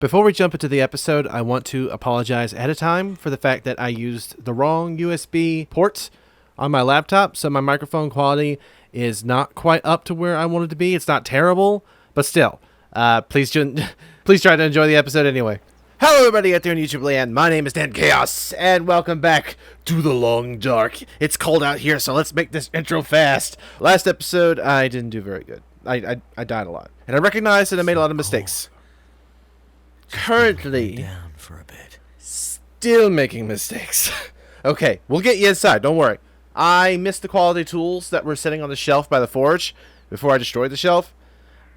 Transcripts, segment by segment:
Before we jump into the episode, I want to apologize ahead of time for the fact that I used the wrong USB port on my laptop, so my microphone quality is not quite up to where I want it to be. It's not terrible, but still, please try to enjoy the episode anyway. Hello everybody out there in YouTube land, my name is Dan Chaos, and welcome back to the Long Dark. It's cold out here, so let's make this intro fast. Last episode, I didn't do very good. I died a lot, and I recognize that I made a lot of mistakes. Currently, down for a bit. Still making mistakes. Okay, we'll get you inside, don't worry. I missed the quality tools that were sitting on the shelf by the forge before I destroyed the shelf.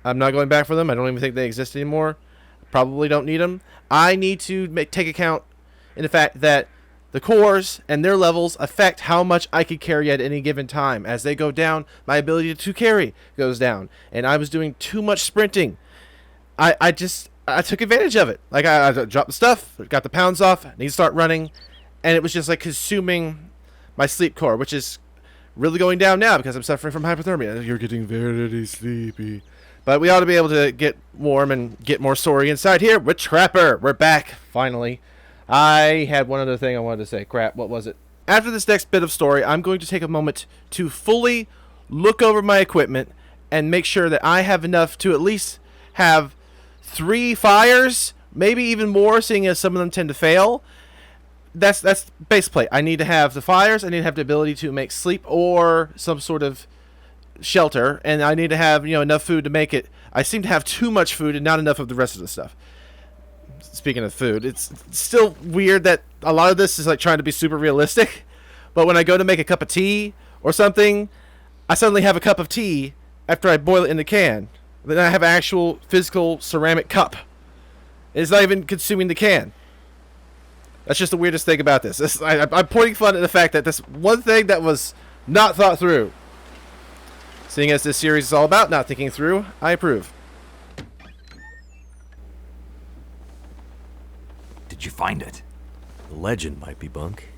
I'm not going back for them. I don't even think they exist anymore. Probably don't need them. I need to take account in the fact that the cores and their levels affect how much I could carry at any given time. As they go down, my ability to carry goes down. And I was doing too much sprinting. I took advantage of it. Like, I dropped the stuff, got the pounds off, need to start running, and it was just like consuming my sleep core, which is really going down now because I'm suffering from hypothermia. You're getting very sleepy. But we ought to be able to get warm and get more story inside here with Trapper. We're back, finally. I had one other thing I wanted to say. Crap, what was it? After this next bit of story, I'm going to take a moment to fully look over my equipment and make sure that I have enough to at least have 3 fires, maybe even more, seeing as some of them tend to fail. That's base plate. I need to have the fires, I need to have the ability to make sleep or some sort of shelter, and I need to have enough food to make it. I seem to have too much food and not enough of the rest of the stuff. Speaking of food, it's still weird that a lot of this is like trying to be super realistic, but when I go to make a cup of tea or something, I suddenly have a cup of tea after I boil it in the can. Then I have an actual physical ceramic cup. It's not even consuming the can. That's just the weirdest thing about this. I'm pointing fun at the fact that this one thing that was not thought through. Seeing as this series is all about not thinking through, I approve. Did you find it? The legend might be bunk,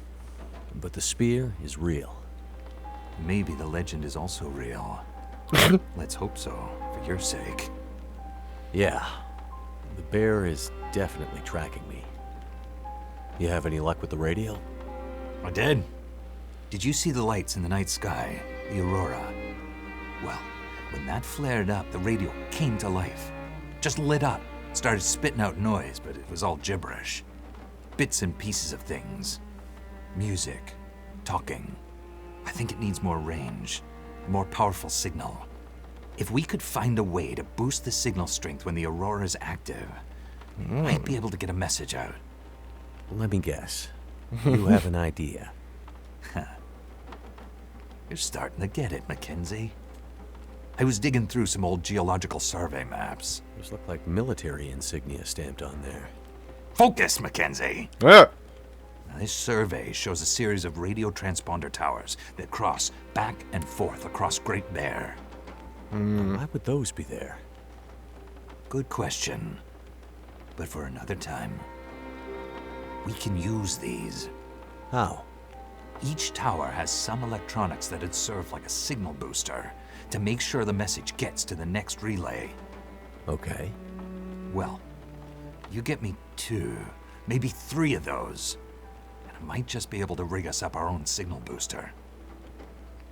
but the spear is real. Maybe the legend is also real. Let's hope so, for your sake. Yeah, the bear is definitely tracking me. You have any luck with the radio? I did. Did you see the lights in the night sky, the aurora? Well, when that flared up, the radio came to life. Just lit up, started spitting out noise, but it was all gibberish. Bits and pieces of things. Music, talking. I think it needs more range, a more powerful signal. If we could find a way to boost the signal strength when the aurora is active, we might be able to get a message out. Let me guess. You have an idea. You're starting to get it, Mackenzie. I was digging through some old geological survey maps. Those look like military insignia stamped on there. Focus, Mackenzie! Yeah. Now, this survey shows a series of radio transponder towers that cross back and forth across Great Bear. Why would those be there? Good question. But for another time. We can use these. How? Each tower has some electronics that'd serve like a signal booster to make sure the message gets to the next relay. Okay. Well, you get me 2, maybe 3 of those, and I might just be able to rig us up our own signal booster.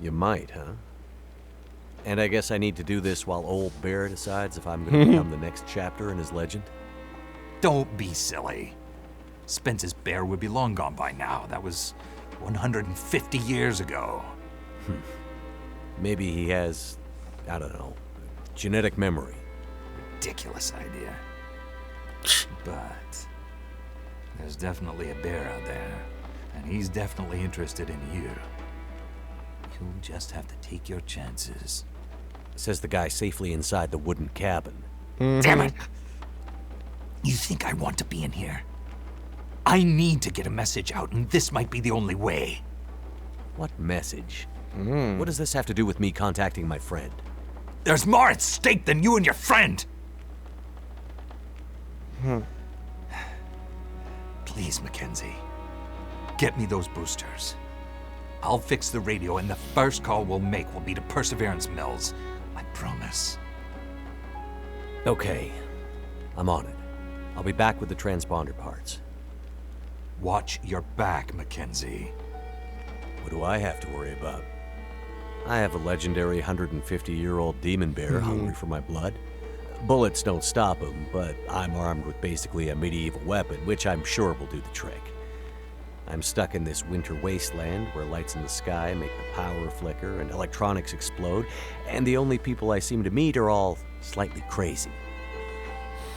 You might, huh? And I guess I need to do this while old Bear decides if I'm going to become the next chapter in his legend? Don't be silly. Spence's bear would be long gone by now. That was 150 years ago. Maybe he has, I don't know, genetic memory. Ridiculous idea. But there's definitely a bear out there, and he's definitely interested in you. You'll just have to take your chances. Says the guy safely inside the wooden cabin. Damn it! You think I want to be in here? I need to get a message out, and this might be the only way. What message? What does this have to do with me contacting my friend? There's more at stake than you and your friend! Please, Mackenzie. Get me those boosters. I'll fix the radio, and the first call we'll make will be to Perseverance Mills. I promise. Okay. I'm on it. I'll be back with the transponder parts. Watch your back, Mackenzie. What do I have to worry about? I have a legendary 150-year-old demon bear hungry for my blood. Bullets don't stop him, but I'm armed with basically a medieval weapon, which I'm sure will do the trick. I'm stuck in this winter wasteland where lights in the sky make the power flicker and electronics explode, and the only people I seem to meet are all slightly crazy.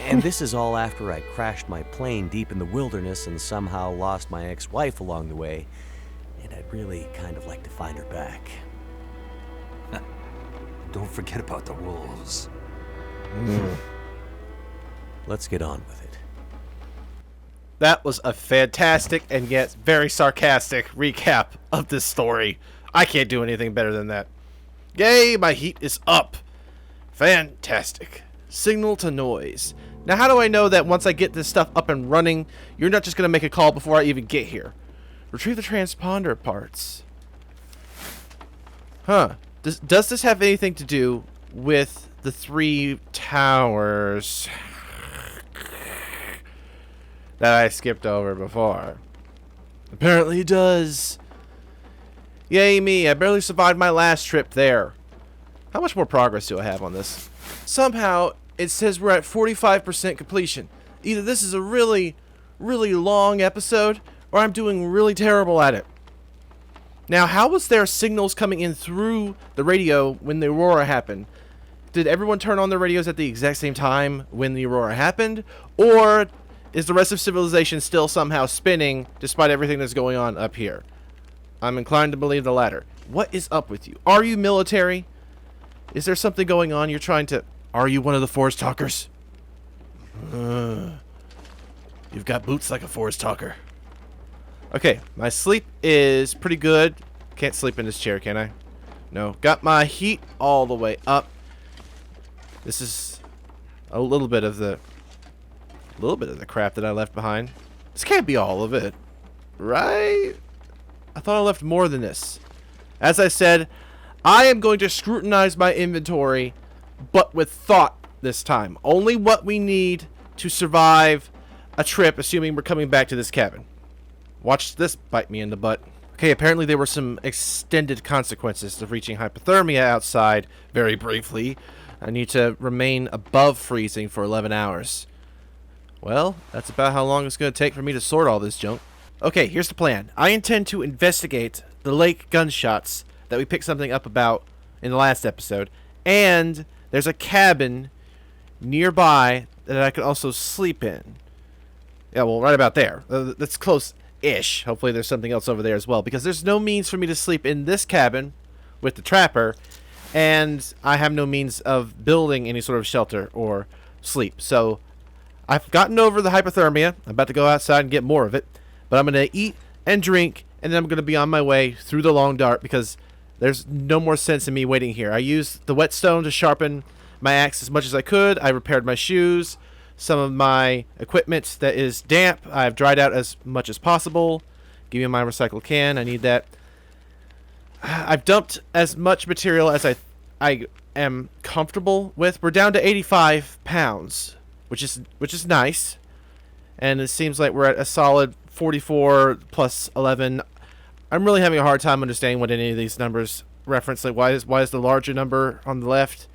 And this is all after I crashed my plane deep in the wilderness and somehow lost my ex-wife along the way, and I'd really kind of like to find her back. Don't forget about the wolves. Let's get on with it. That was a fantastic and yet very sarcastic recap of this story. I can't do anything better than that. Yay, my heat is up. Fantastic. Signal to noise. Now, how do I know that once I get this stuff up and running, you're not just going to make a call before I even get here? Retrieve the transponder parts. Huh. Does this have anything to do with the 3 towers that I skipped over before? Apparently it does. Yay me, I barely survived my last trip there. How much more progress do I have on this? Somehow, it says we're at 45% completion. Either this is a really, really long episode, or I'm doing really terrible at it. Now, how was there signals coming in through the radio when the aurora happened? Did everyone turn on their radios at the exact same time when the aurora happened? Or is the rest of civilization still somehow spinning despite everything that's going on up here? I'm inclined to believe the latter. What is up with you? Are you military? Is there something going on you're trying to... Are you one of the forest talkers? You've got boots like a forest talker. Okay, my sleep is pretty good. Can't sleep in this chair, can I? No. Got my heat all the way up. This is a little bit of the crap that I left behind. This can't be all of it, right? I thought I left more than this. As I said, I am going to scrutinize my inventory, but with thought this time. Only what we need to survive a trip, assuming we're coming back to this cabin. Watch this bite me in the butt. Okay, apparently there were some extended consequences of reaching hypothermia outside very briefly. I need to remain above freezing for 11 hours. Well, that's about how long it's going to take for me to sort all this junk. Okay, here's the plan. I intend to investigate the lake gunshots that we picked something up about in the last episode. And there's a cabin nearby that I can also sleep in. Yeah, well, right about there. That's close-ish. Hopefully there's something else over there as well. Because there's no means for me to sleep in this cabin with the trapper. And I have no means of building any sort of shelter or sleep. So I've gotten over the hypothermia. I'm about to go outside and get more of it. But I'm going to eat and drink. And then I'm going to be on my way through the long dark. Because there's no more sense in me waiting here. I used the whetstone to sharpen my axe as much as I could. I repaired my shoes. Some of my equipment that is damp, I've dried out as much as possible. Give me my recycled can. I need that. I've dumped as much material as I am comfortable with. We're down to 85 pounds, which is nice. And it seems like we're at a solid 44 plus 11. I'm really having a hard time understanding what any of these numbers reference. Like, why is the larger number on the left?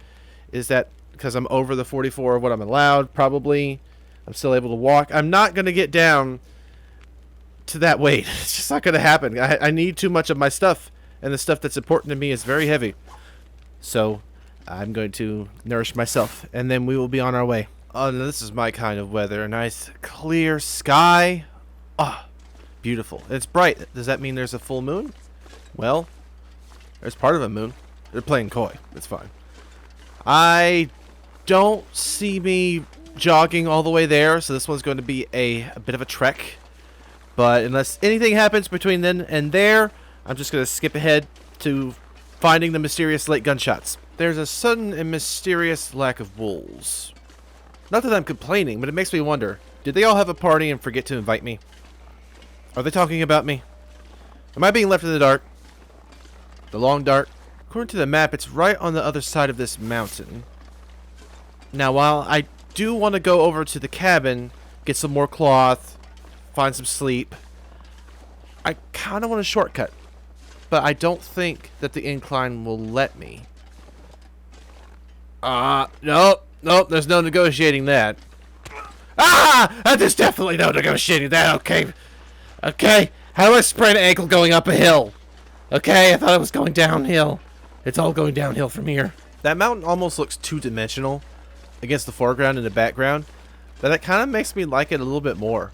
Is that because I'm over the 44 of what I'm allowed? Probably. I'm still able to walk. I'm not going to get down to that weight. It's just not going to happen. I need too much of my stuff. And the stuff that's important to me is very heavy. So I'm going to nourish myself. And then we will be on our way. Oh, no, this is my kind of weather. A nice clear sky. Ah, beautiful. It's bright. Does that mean there's a full moon? Well, there's part of a moon. They're playing coy. It's fine. I don't see me jogging all the way there, so this one's going to be a bit of a trek. But unless anything happens between then and there, I'm just going to skip ahead to finding the mysterious lake gunshots. There's a sudden and mysterious lack of wolves. Not that I'm complaining, but it makes me wonder, did they all have a party and forget to invite me? Are they talking about me? Am I being left in the dark? The long dark? According to the map, it's right on the other side of this mountain. Now, while I do want to go over to the cabin get some more cloth, find some sleep. I kind of want a shortcut, but I don't think that the incline will let me. Nope, there's no negotiating that. There's definitely no negotiating that, okay? Okay, how do I sprain an ankle going up a hill? Okay, I thought it was going downhill. It's all going downhill from here. That mountain almost looks two-dimensional against the foreground and the background, but that kind of makes me like it a little bit more.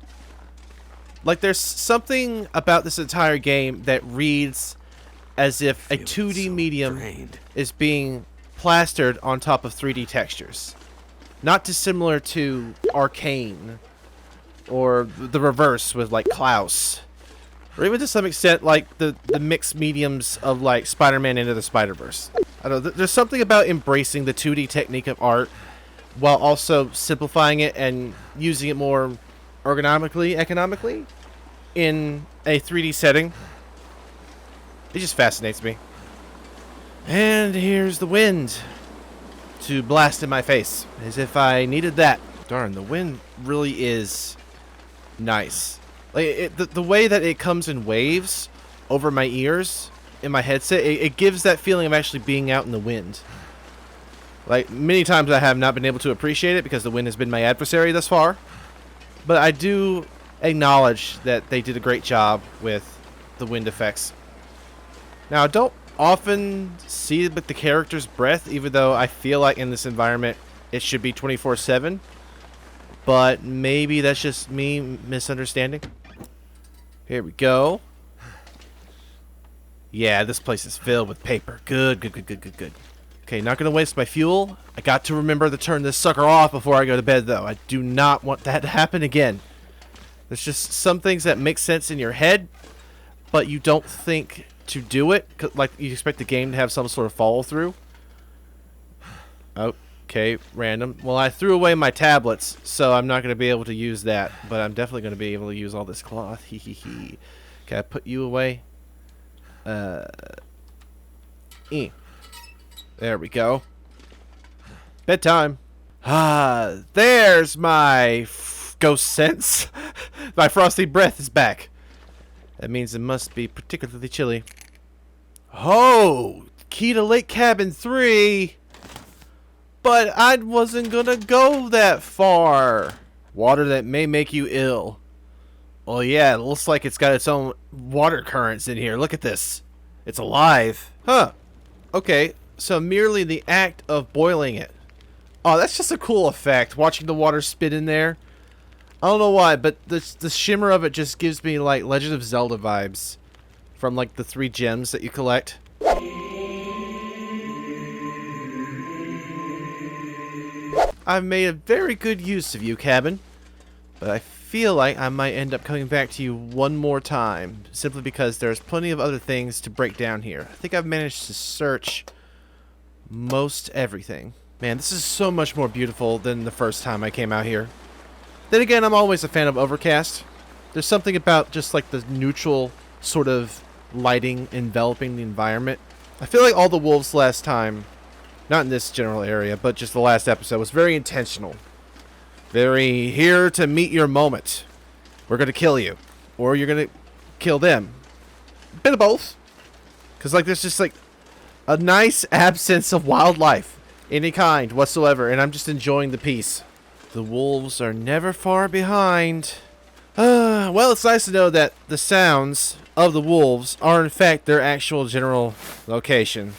Like, there's something about this entire game that reads as if a 2D medium is being plastered on top of 3D textures. Not dissimilar to Arcane, or the reverse with, like, Klaus. Or even to some extent, like, the mixed mediums of, like, Spider-Man Into the Spider-Verse. I don't know, there's something about embracing the 2D technique of art while also simplifying it and using it more economically in a 3D setting. It just fascinates me. And here's the wind to blast in my face, as if I needed that. Darn, the wind really is nice. Like, the way that it comes in waves over my ears in my headset, it gives that feeling of actually being out in the wind. Like, many times I have not been able to appreciate it because the wind has been my adversary thus far. But I do acknowledge that they did a great job with the wind effects. Now, I don't often see the character's breath, even though I feel like in this environment it should be 24/7. But maybe that's just me misunderstanding. Here we go. Yeah, this place is filled with paper. Good. Okay, not gonna waste my fuel. I got to remember to turn this sucker off before I go to bed, though. I do not want that to happen again. There's just some things that make sense in your head, but you don't think to do it. Like, you expect the game to have some sort of follow-through. Okay, random. Well, I threw away my tablets, so I'm not going to be able to use that. But I'm definitely going to be able to use all this cloth. Hee hee hee. Can I put you away? There we go. Bedtime. There's my ghost sense. My frosty breath is back. That means it must be particularly chilly. Oh! Key to Lake Cabin 3! But I wasn't gonna go that far. Water that may make you ill. Well, yeah, it looks like it's got its own water currents in here. Look at this. It's alive. Huh. Okay, so merely the act of boiling it. Oh, that's just a cool effect, watching the water spit in there. I don't know why, but the shimmer of it just gives me, like, Legend of Zelda vibes. From, like, the 3 gems that you collect. I've made a very good use of you, Cabin. But I feel like I might end up coming back to you one more time. Simply because there's plenty of other things to break down here. I think I've managed to search most everything. Man, this is so much more beautiful than the first time I came out here. Then again, I'm always a fan of Overcast. There's something about just like the neutral sort of lighting enveloping the environment. I feel like all the wolves last time, not in this general area, but just the last episode, was very intentional. Very here to meet your moment. We're going to kill you. Or you're going to kill them. A bit of both. Because like there's just like a nice absence of wildlife. Any kind whatsoever. And I'm just enjoying the peace. The wolves are never far behind. Well, it's nice to know that the sounds of the wolves are in fact their actual general location.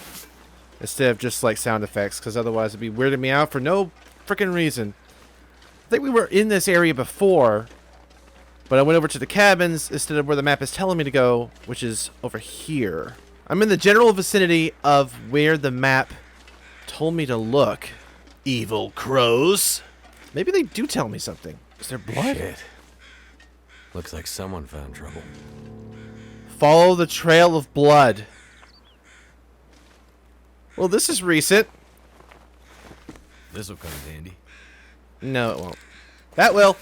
Instead of just like sound effects. Because otherwise it'd be weirding me out for no freaking reason. I think we were in this area before. But I went over to the cabins instead of where the map is telling me to go. Which is over here. I'm in the general vicinity of where the map told me to look. Evil crows. Maybe they do tell me something. Is there blood? Shit. Looks like someone found trouble. Follow the trail of blood. Well, this is recent. This'll come in handy. No, it won't. That will.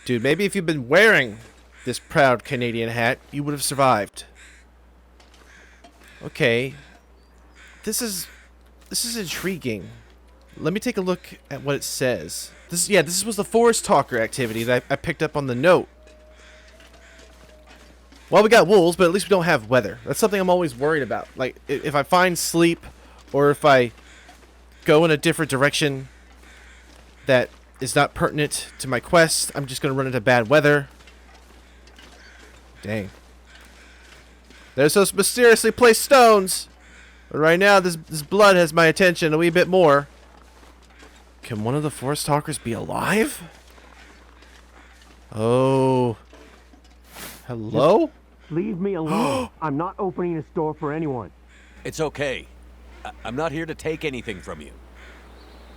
Dude, maybe if you'd been wearing this proud Canadian hat, you would have survived. Okay. This is intriguing. Let me take a look at what it says. This was the forest talker activity that I picked up on the note. Well, we got wolves, but at least we don't have weather. That's something I'm always worried about. Like, if I find sleep, or if I go in a different direction that is not pertinent to my quest, I'm just going to run into bad weather. Dang. There's those mysteriously placed stones. But right now, this blood has my attention a wee bit more. Can one of the forest talkers be alive? Oh. Hello? Just leave me alone. I'm not opening this door for anyone. It's okay. I'm not here to take anything from you.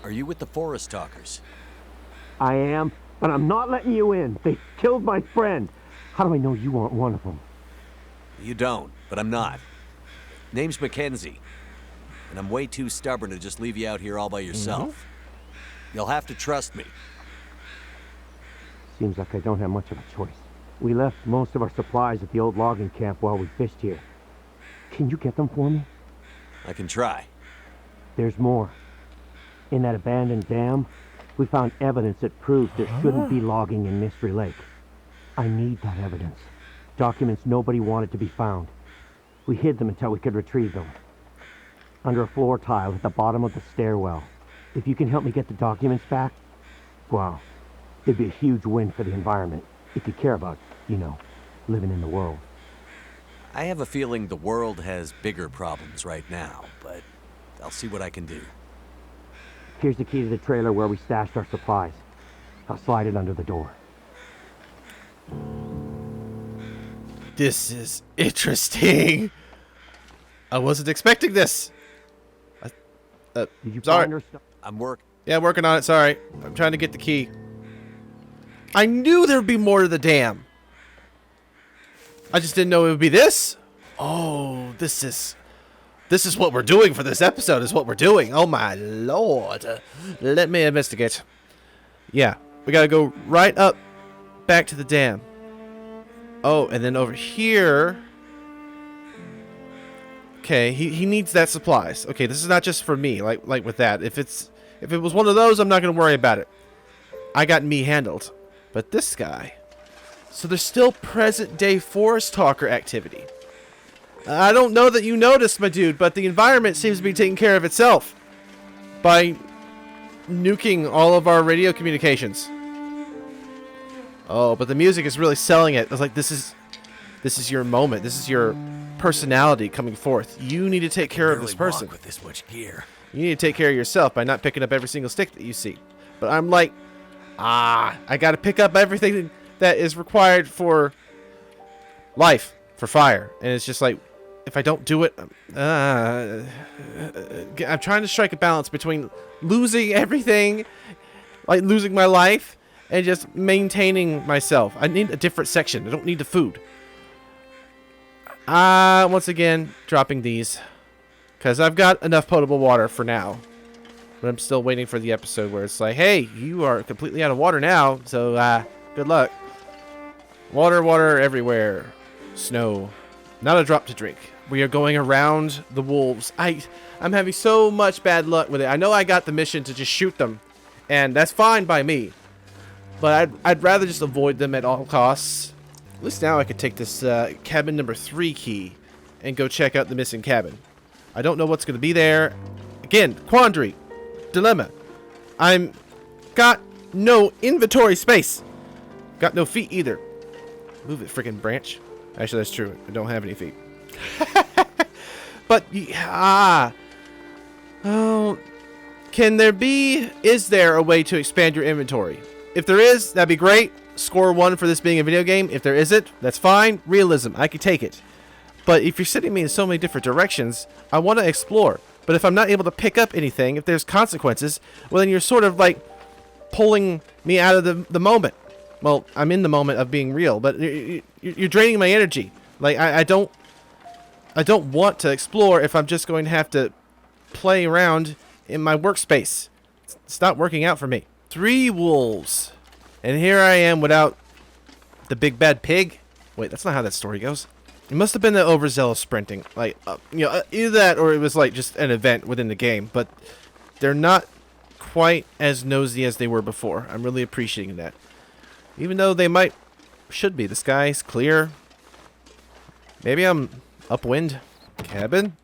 Are you with the forest talkers? I am, but I'm not letting you in. They killed my friend. How do I know you aren't one of them? You don't, but I'm not. Name's Mackenzie. And I'm way too stubborn to just leave you out here all by yourself. You'll have to trust me. Seems like I don't have much of a choice. We left most of our supplies at the old logging camp while we fished here. Can you get them for me? I can try. There's more. In that abandoned dam, we found evidence that proves there shouldn't be logging in Mystery Lake. I need that evidence. Documents nobody wanted to be found. We hid them until we could retrieve them. Under a floor tile at the bottom of the stairwell. If you can help me get the documents back, wow, it'd be a huge win for the environment. If you care about, living in the world. I have a feeling the world has bigger problems right now, but I'll see what I can do. Here's the key to the trailer where we stashed our supplies. I'll slide it under the door. This is interesting. I wasn't expecting this. Did you sorry. find her stuff? I'm working. Yeah, working on it. Sorry. I'm trying to get the key. I knew there'd be more to the dam. I just didn't know it would be this. Oh, this is what we're doing for this episode, is what we're doing. Oh my lord. Let me investigate. Yeah, we gotta go right up back to the dam. Oh, and then over here. Okay, he needs that supplies. Okay, this is not just for me, like with that. If it was one of those, I'm not gonna worry about it. I got me handled. But this guy. So there's still present day forest talker activity. I don't know that you noticed, my dude, but the environment seems to be taking care of itself by nuking all of our radio communications. Oh, but the music is really selling it. It's like this is your moment. This is your personality coming forth. You need to take care of this person. With this much gear. You need to take care of yourself by not picking up every single stick that you see. But I'm like, I got to pick up everything that is required for life, for fire. And it's just like, if I don't do it, I'm trying to strike a balance between losing everything, like losing my life, and just maintaining myself. I need a different section. I don't need the food. Once again, dropping these, because I've got enough potable water for now. But I'm still waiting for the episode where it's like, hey, you are completely out of water now, so good luck. Water everywhere. Snow. Not a drop to drink. We are going around the wolves. I'm having so much bad luck with it. I know I got the mission to just shoot them, and that's fine by me. But I'd rather just avoid them at all costs. At least now I could take this cabin number 3 key and go check out the missing cabin. I don't know what's going to be there. Again, quandary. Dilemma. I'm got no inventory space. Got no feet either. Move it, freaking branch. Actually, that's true. I don't have any feet. But oh, is there a way to expand your inventory? If there is, that'd be great. Score 1 for this being a video game. If there isn't, that's fine. Realism, I could take it. But if you're sending me in so many different directions, I want to explore. But if I'm not able to pick up anything, if there's consequences, well, then you're sort of like pulling me out of the moment. Well, I'm in the moment of being real, but you're draining my energy. Like, I don't want to explore if I'm just going to have to play around in my workspace. It's not working out for me. 3 wolves. And here I am without the big bad pig. Wait, that's not how that story goes. It must have been the overzealous sprinting. Like, either that or it was like just an event within the game. But they're not quite as nosy as they were before. I'm really appreciating that. Even though they should be. The sky's clear. Maybe I'm upwind. Cabin?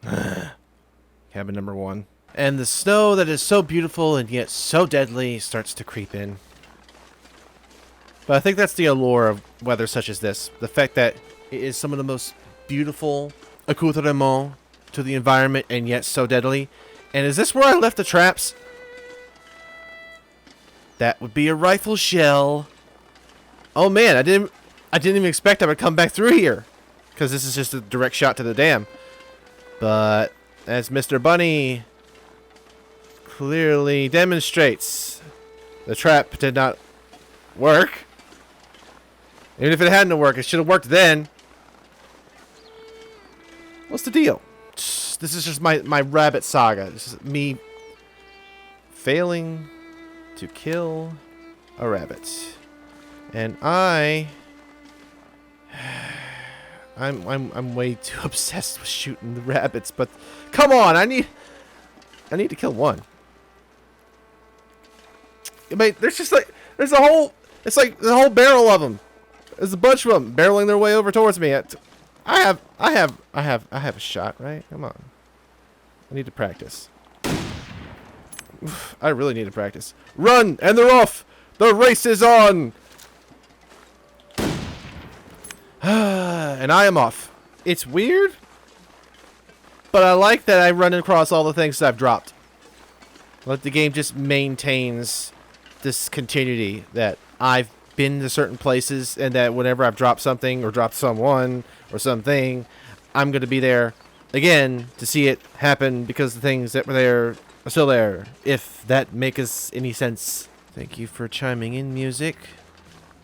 Cabin number 1. And the snow that is so beautiful and yet so deadly starts to creep in. But I think that's the allure of weather such as this. The fact that it is some of the most beautiful accoutrement to the environment and yet so deadly. And is this where I left the traps? That would be a rifle shell. Oh man, I didn't even expect I would come back through here. Because this is just a direct shot to the dam. But as Mr. Bunny clearly demonstrates, the trap did not work. Even if it hadn't worked, it should have worked then. What's the deal? This is just my rabbit saga. This is me failing to kill a rabbit. And I'm way too obsessed with shooting the rabbits, but come on, I need to kill one. I mean, there's a whole barrel of them. There's a bunch of them barreling their way over towards me. I have a shot, right? Come on. I need to practice. I really need to practice. Run, and they're off. The race is on. And I am off. It's weird, but I like that I run across all the things that I've dropped. Like the game just maintains this continuity that I've been to certain places, and that whenever I've dropped something or dropped someone or something, I'm going to be there again to see it happen because the things that were there are still there, if that makes any sense. Thank you for chiming in, music.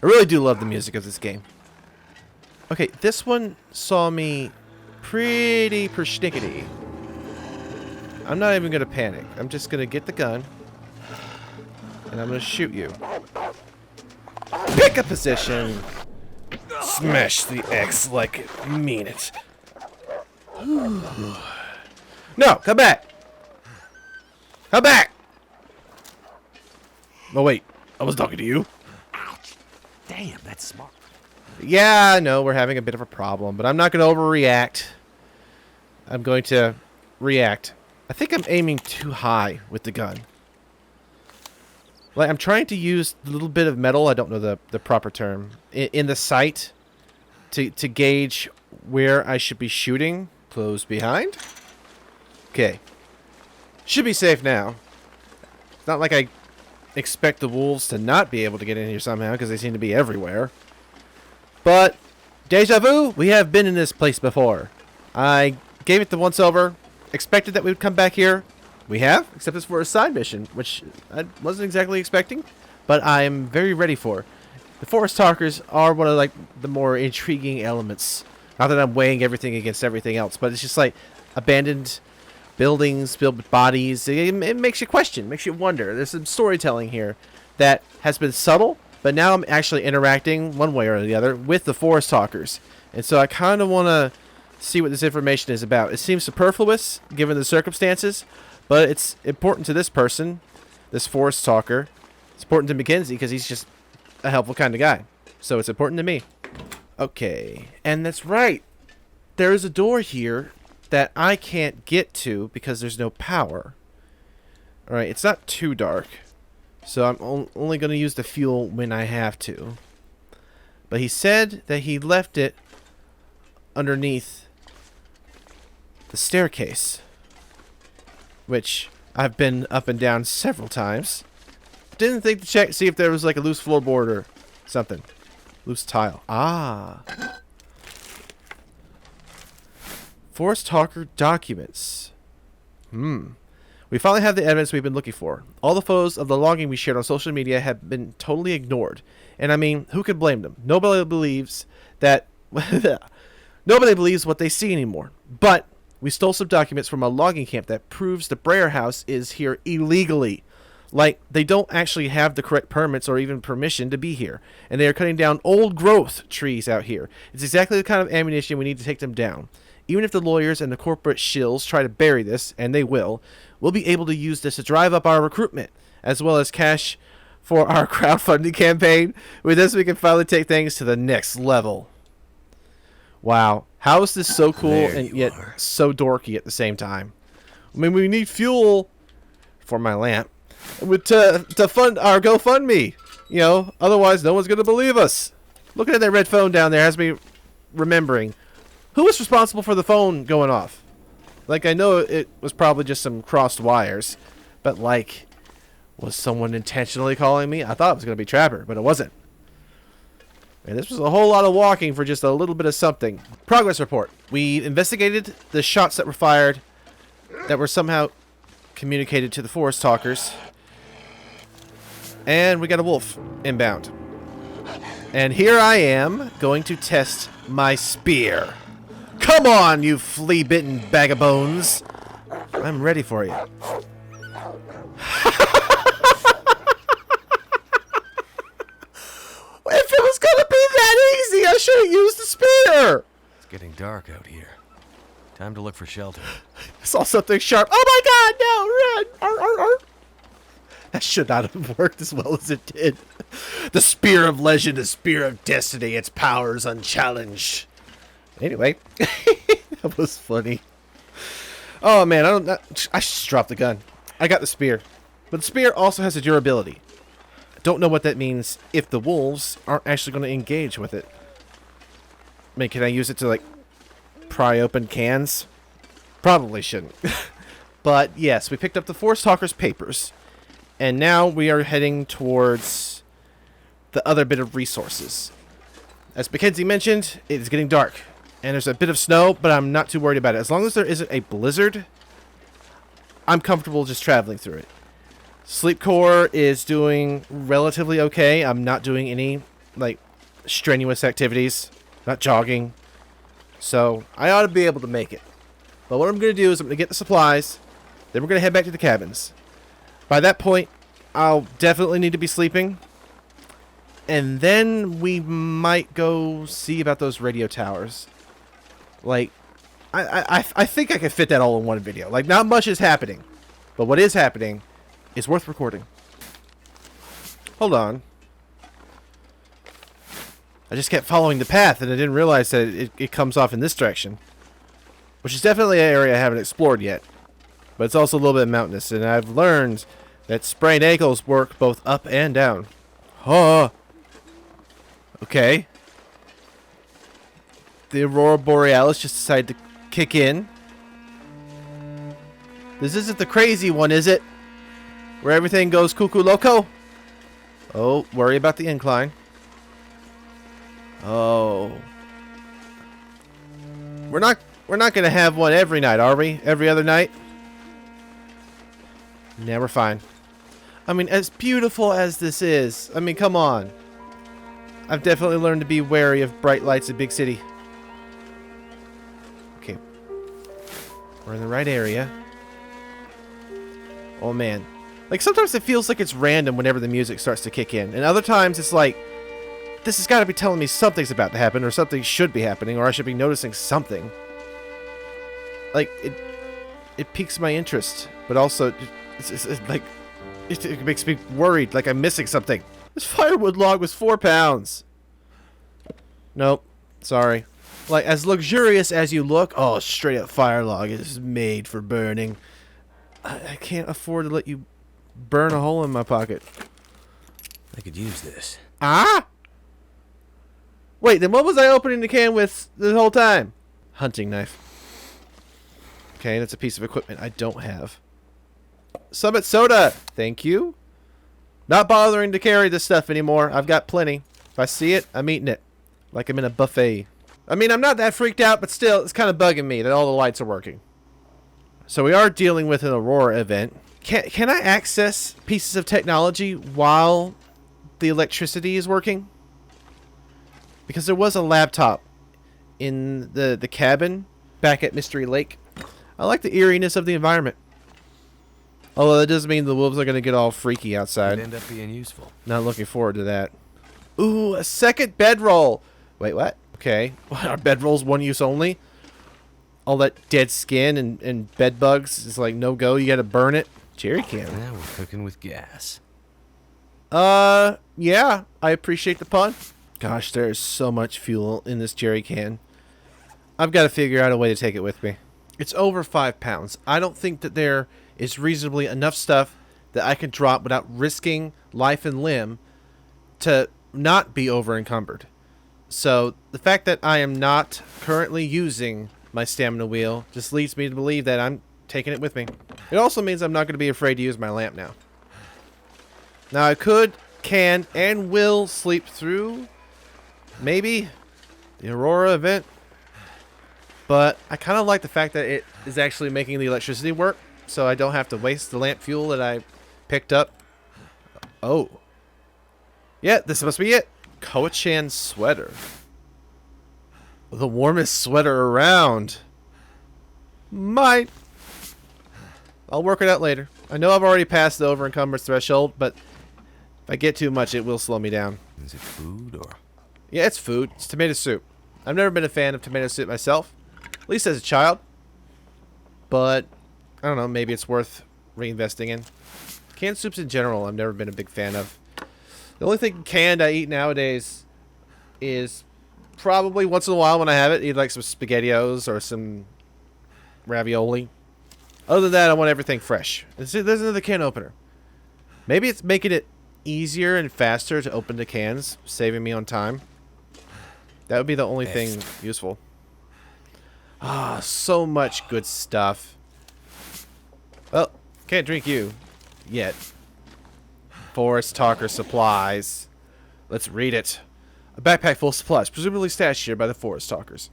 I really do love the music of this game. Okay, this one saw me pretty persnickety. I'm not even going to panic. I'm just going to get the gun, and I'm going to shoot you. Pick a position. Smash the X like you mean it. No, come back. Come back. Oh, wait. I was talking to you. Ouch. Damn, that's smart. Yeah, I know we're having a bit of a problem, but I'm not going to overreact. I'm going to react. I think I'm aiming too high with the gun. Like, I'm trying to use a little bit of metal, I don't know the proper term, in the sight to gauge where I should be shooting. Close behind. Okay. Should be safe now. It's not like I expect the wolves to not be able to get in here somehow, because they seem to be everywhere. But, deja vu, we have been in this place before. I gave it the once over, expected that we would come back here. We have, except it's for a side mission, which I wasn't exactly expecting, but I am very ready for. The Forest Talkers are one of the more intriguing elements. Not that I'm weighing everything against everything else, but it's just like abandoned buildings filled with bodies. It makes you question, makes you wonder. There's some storytelling here that has been subtle, but now I'm actually interacting one way or the other with the Forest Talkers. And so I kind of want to see what this information is about. It seems superfluous given the circumstances, but it's important to this person, this Forest Talker. It's important to Mackenzie because he's just a helpful kind of guy. So it's important to me. Okay, and that's right. There is a door here that I can't get to because there's no power. Alright, it's not too dark. So I'm only going to use the fuel when I have to. But he said that he left it underneath the staircase, which I've been up and down several times. Didn't think to check, see if there was like a loose floorboard or something. Loose tile. Ah. Forest Talker documents. We finally have the evidence we've been looking for. All the photos of the logging we shared on social media have been totally ignored. And I mean, who could blame them? Nobody believes that... Nobody believes what they see anymore. But we stole some documents from a logging camp that proves the Breyer house is here illegally. Like, they don't actually have the correct permits or even permission to be here. And they are cutting down old growth trees out here. It's exactly the kind of ammunition we need to take them down. Even if the lawyers and the corporate shills try to bury this, and they will, we'll be able to use this to drive up our recruitment, as well as cash for our crowdfunding campaign. With this, we can finally take things to the next level. Wow. How is this so cool and yet so dorky at the same time? I mean, we need fuel for my lamp to fund our GoFundMe. You know, otherwise no one's going to believe us. Looking at that red phone down there has me remembering. Who was responsible for the phone going off? Like, I know it was probably just some crossed wires. But, like, was someone intentionally calling me? I thought it was going to be Trapper, but it wasn't. And this was a whole lot of walking for just a little bit of something. Progress report. We investigated the shots that were fired that were somehow communicated to the Forest Talkers. And we got a wolf inbound. And here I am going to test my spear. Come on, you flea-bitten bag of bones. I'm ready for you. If it was gonna be that easy, I should have used the spear. It's getting dark out here. Time to look for shelter. I saw something sharp. Oh my god, no, run! Arr, arr, arr. That should not have worked as well as it did. The spear of legend, the spear of destiny, its powers unchallenged. Anyway, that was funny. Oh man, I just dropped the gun. I got the spear, but the spear also has a durability. I don't know what that means if the wolves aren't actually going to engage with it. I mean, can I use it to like pry open cans? Probably shouldn't. But yes, we picked up the Forest Talker's papers, and now we are heading towards the other bit of resources. As Mackenzie mentioned, it is getting dark, and there's a bit of snow, but I'm not too worried about it. As long as there isn't a blizzard, I'm comfortable just traveling through it. Sleep Core is doing relatively okay. I'm not doing any, like, strenuous activities. Not jogging. So, I ought to be able to make it. But what I'm going to do is I'm going to get the supplies. Then we're going to head back to the cabins. By that point, I'll definitely need to be sleeping. And then we might go see about those radio towers. Like, I think I can fit that all in one video. Like, not much is happening. But what is happening is worth recording. Hold on. I just kept following the path, and I didn't realize that it comes off in this direction. Which is definitely an area I haven't explored yet. But it's also a little bit mountainous, and I've learned that sprained ankles work both up and down. Huh. Okay. The Aurora Borealis just decided to kick in. This isn't the crazy one, is it? Where everything goes cuckoo loco? Oh, worry about the incline. Oh. We're not gonna have one every night, are we? Every other night? Yeah, we're fine. I mean, as beautiful as this is, I mean, come on. I've definitely learned to be wary of bright lights in big city. Okay. We're in the right area. Oh, man. Like, sometimes it feels like it's random whenever the music starts to kick in. And other times it's like, this has got to be telling me something's about to happen, or something should be happening, or I should be noticing something. Like, it piques my interest, but also, it's like, it makes me worried, like I'm missing something. This firewood log was 4 pounds. Nope. Sorry. Like, as luxurious as you look, oh, straight up fire log is made for burning. I can't afford to let you burn a hole in my pocket. I could use this. Ah? Wait, then what was I opening the can with the whole time? Hunting knife. Okay, that's a piece of equipment I don't have. Summit soda. Thank you. Not bothering to carry this stuff anymore. I've got plenty. If I see it, I'm eating it. Like I'm in a buffet. I mean, I'm not that freaked out, but still, it's kind of bugging me that all the lights are working. So we are dealing with an Aurora event. Can I access pieces of technology while the electricity is working? Because there was a laptop in the cabin back at Mystery Lake. I like the eeriness of the environment. Although that doesn't mean the wolves are going to get all freaky outside. It'd end up being useful. Not looking forward to that. Ooh, a second bedroll. Wait, what? Okay. Are bedrolls one use only? all that dead skin and bed bugs is like no go. You got to burn it. Jerry can. Now we're cooking with gas. Yeah, I appreciate the pun. Gosh, there is so much fuel in this jerry can. I've got to figure out a way to take it with me. It's over 5 pounds. I don't think that there is reasonably enough stuff that I can drop without risking life and limb to not be over encumbered. So the fact that I am not currently using my stamina wheel just leads me to believe that I'm taking it with me. It also means I'm not going to be afraid to use my lamp now. Now I could, can, and will sleep through maybe the Aurora event, but I kind of like the fact that it is actually making the electricity work, so I don't have to waste the lamp fuel that I picked up. Oh. Yeah, this must be it. Koa-chan sweater. The warmest sweater around. Might. I'll work it out later. I know I've already passed the over encumbrance threshold, but if I get too much, it will slow me down. Is it food or? Yeah, it's food. It's tomato soup. I've never been a fan of tomato soup myself, at least as a child. But, I don't know, maybe it's worth reinvesting in. Canned soups in general, I've never been a big fan of. The only thing canned I eat nowadays is probably once in a while when I have it, eat like some SpaghettiOs or some ravioli. Other than that, I want everything fresh. And see, there's another can opener. Maybe it's making it easier and faster to open the cans, saving me on time. That would be the only thing useful. Ah, so much good stuff. Well, can't drink you yet. Forest Talker supplies. Let's read it. A backpack full of supplies, presumably stashed here by the Forest Talkers.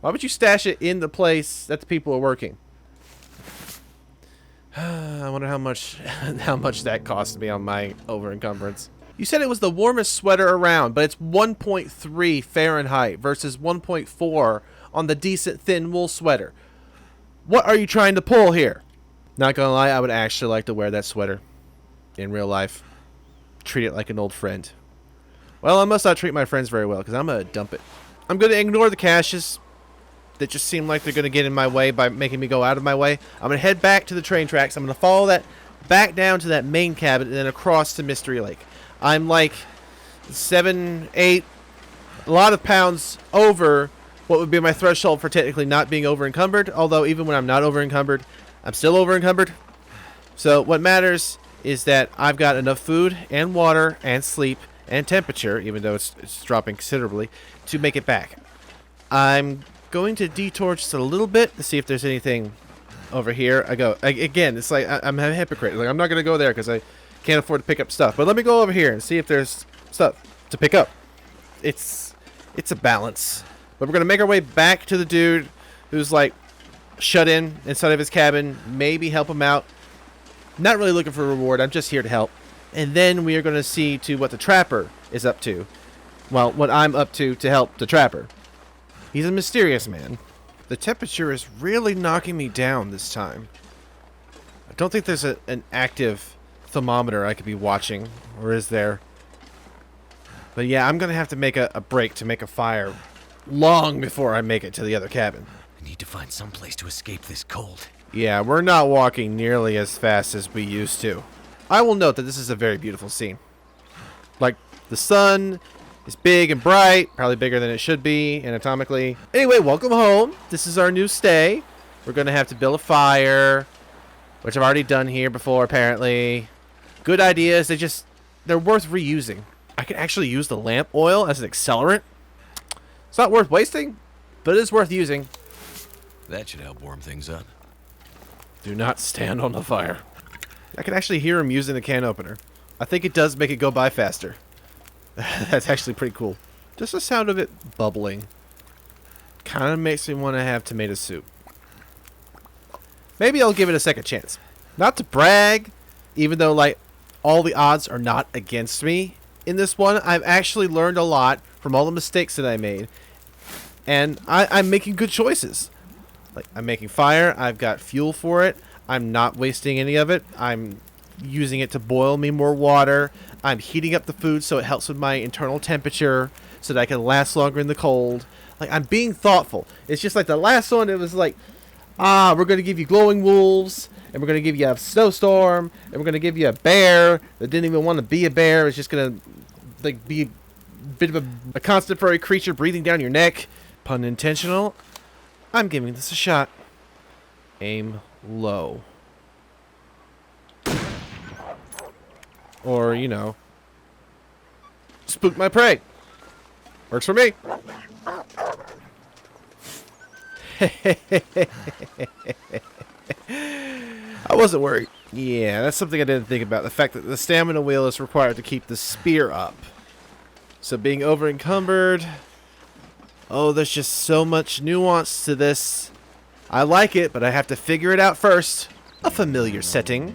Why would you stash it in the place that the people are working? I wonder how much that cost me on my over encumbrance. You said it was the warmest sweater around, but it's 1.3 Fahrenheit versus 1.4 on the decent thin wool sweater. What are you trying to pull here? Not gonna lie, I would actually like to wear that sweater in real life. Treat it like an old friend. Well, I must not treat my friends very well, because I'm gonna dump it. I'm gonna ignore the caches that just seem like they're gonna get in my way by making me go out of my way. I'm gonna head back to the train tracks. I'm gonna follow that back down to that main cabin and then across to Mystery Lake. I'm like 7, 8, a lot of pounds over what would be my threshold for technically not being over encumbered. Although even when I'm not over encumbered, I'm still over encumbered. So what matters is that I've got enough food and water and sleep and temperature, even though it's dropping considerably, to make it back. I'm going to detour just a little bit to see if there's anything over here. Again, it's like I'm a hypocrite. Like, I'm not going to go there because I can't afford to pick up stuff. But let me go over here and see if there's stuff to pick up. It's a balance. But we're going to make our way back to the dude who's like shut in inside of his cabin. Maybe help him out. Not really looking for a reward. I'm just here to help. And then we are going to see to what the trapper is up to. Well, what I'm up to help the trapper. He's a mysterious man. The temperature is really knocking me down this time. I don't think there's an active thermometer I could be watching. Or is there? But yeah, I'm going to have to make a break to make a fire long before I make it to the other cabin. I need to find some place to escape this cold. Yeah, we're not walking nearly as fast as we used to. I will note that this is a very beautiful scene. Like, the sun is big and bright, probably bigger than it should be anatomically. Anyway, welcome home. This is our new stay. We're going to have to build a fire, which I've already done here before, apparently. Good ideas. They're worth reusing. I can actually use the lamp oil as an accelerant. It's not worth wasting, but it is worth using. That should help warm things up. Do not stand on the fire. I can actually hear him using the can opener. I think it does make it go by faster. That's actually pretty cool. Just the sound of it bubbling kind of makes me want to have tomato soup. Maybe I'll give it a second chance. Not to brag, even though like all the odds are not against me in this one. I've actually learned a lot from all the mistakes that I made. And I'm making good choices. Like, I'm making fire. I've got fuel for it. I'm not wasting any of it. I'm using it to boil me more water. I'm heating up the food so it helps with my internal temperature so that I can last longer in the cold. Like, I'm being thoughtful. It's just like the last one, it was like we're going to give you glowing wolves, and we're going to give you a snowstorm, and we're going to give you a bear that didn't even want to be a bear. It's just going to like be a bit of a constant furry creature breathing down your neck. Pun intentional. I'm giving this a shot. Aim low. Or, you know, spook my prey. Works for me. I wasn't worried. Yeah, that's something I didn't think about. The fact that the stamina wheel is required to keep the spear up. So being over encumbered. Oh, there's just so much nuance to this. I like it, but I have to figure it out first. A familiar setting.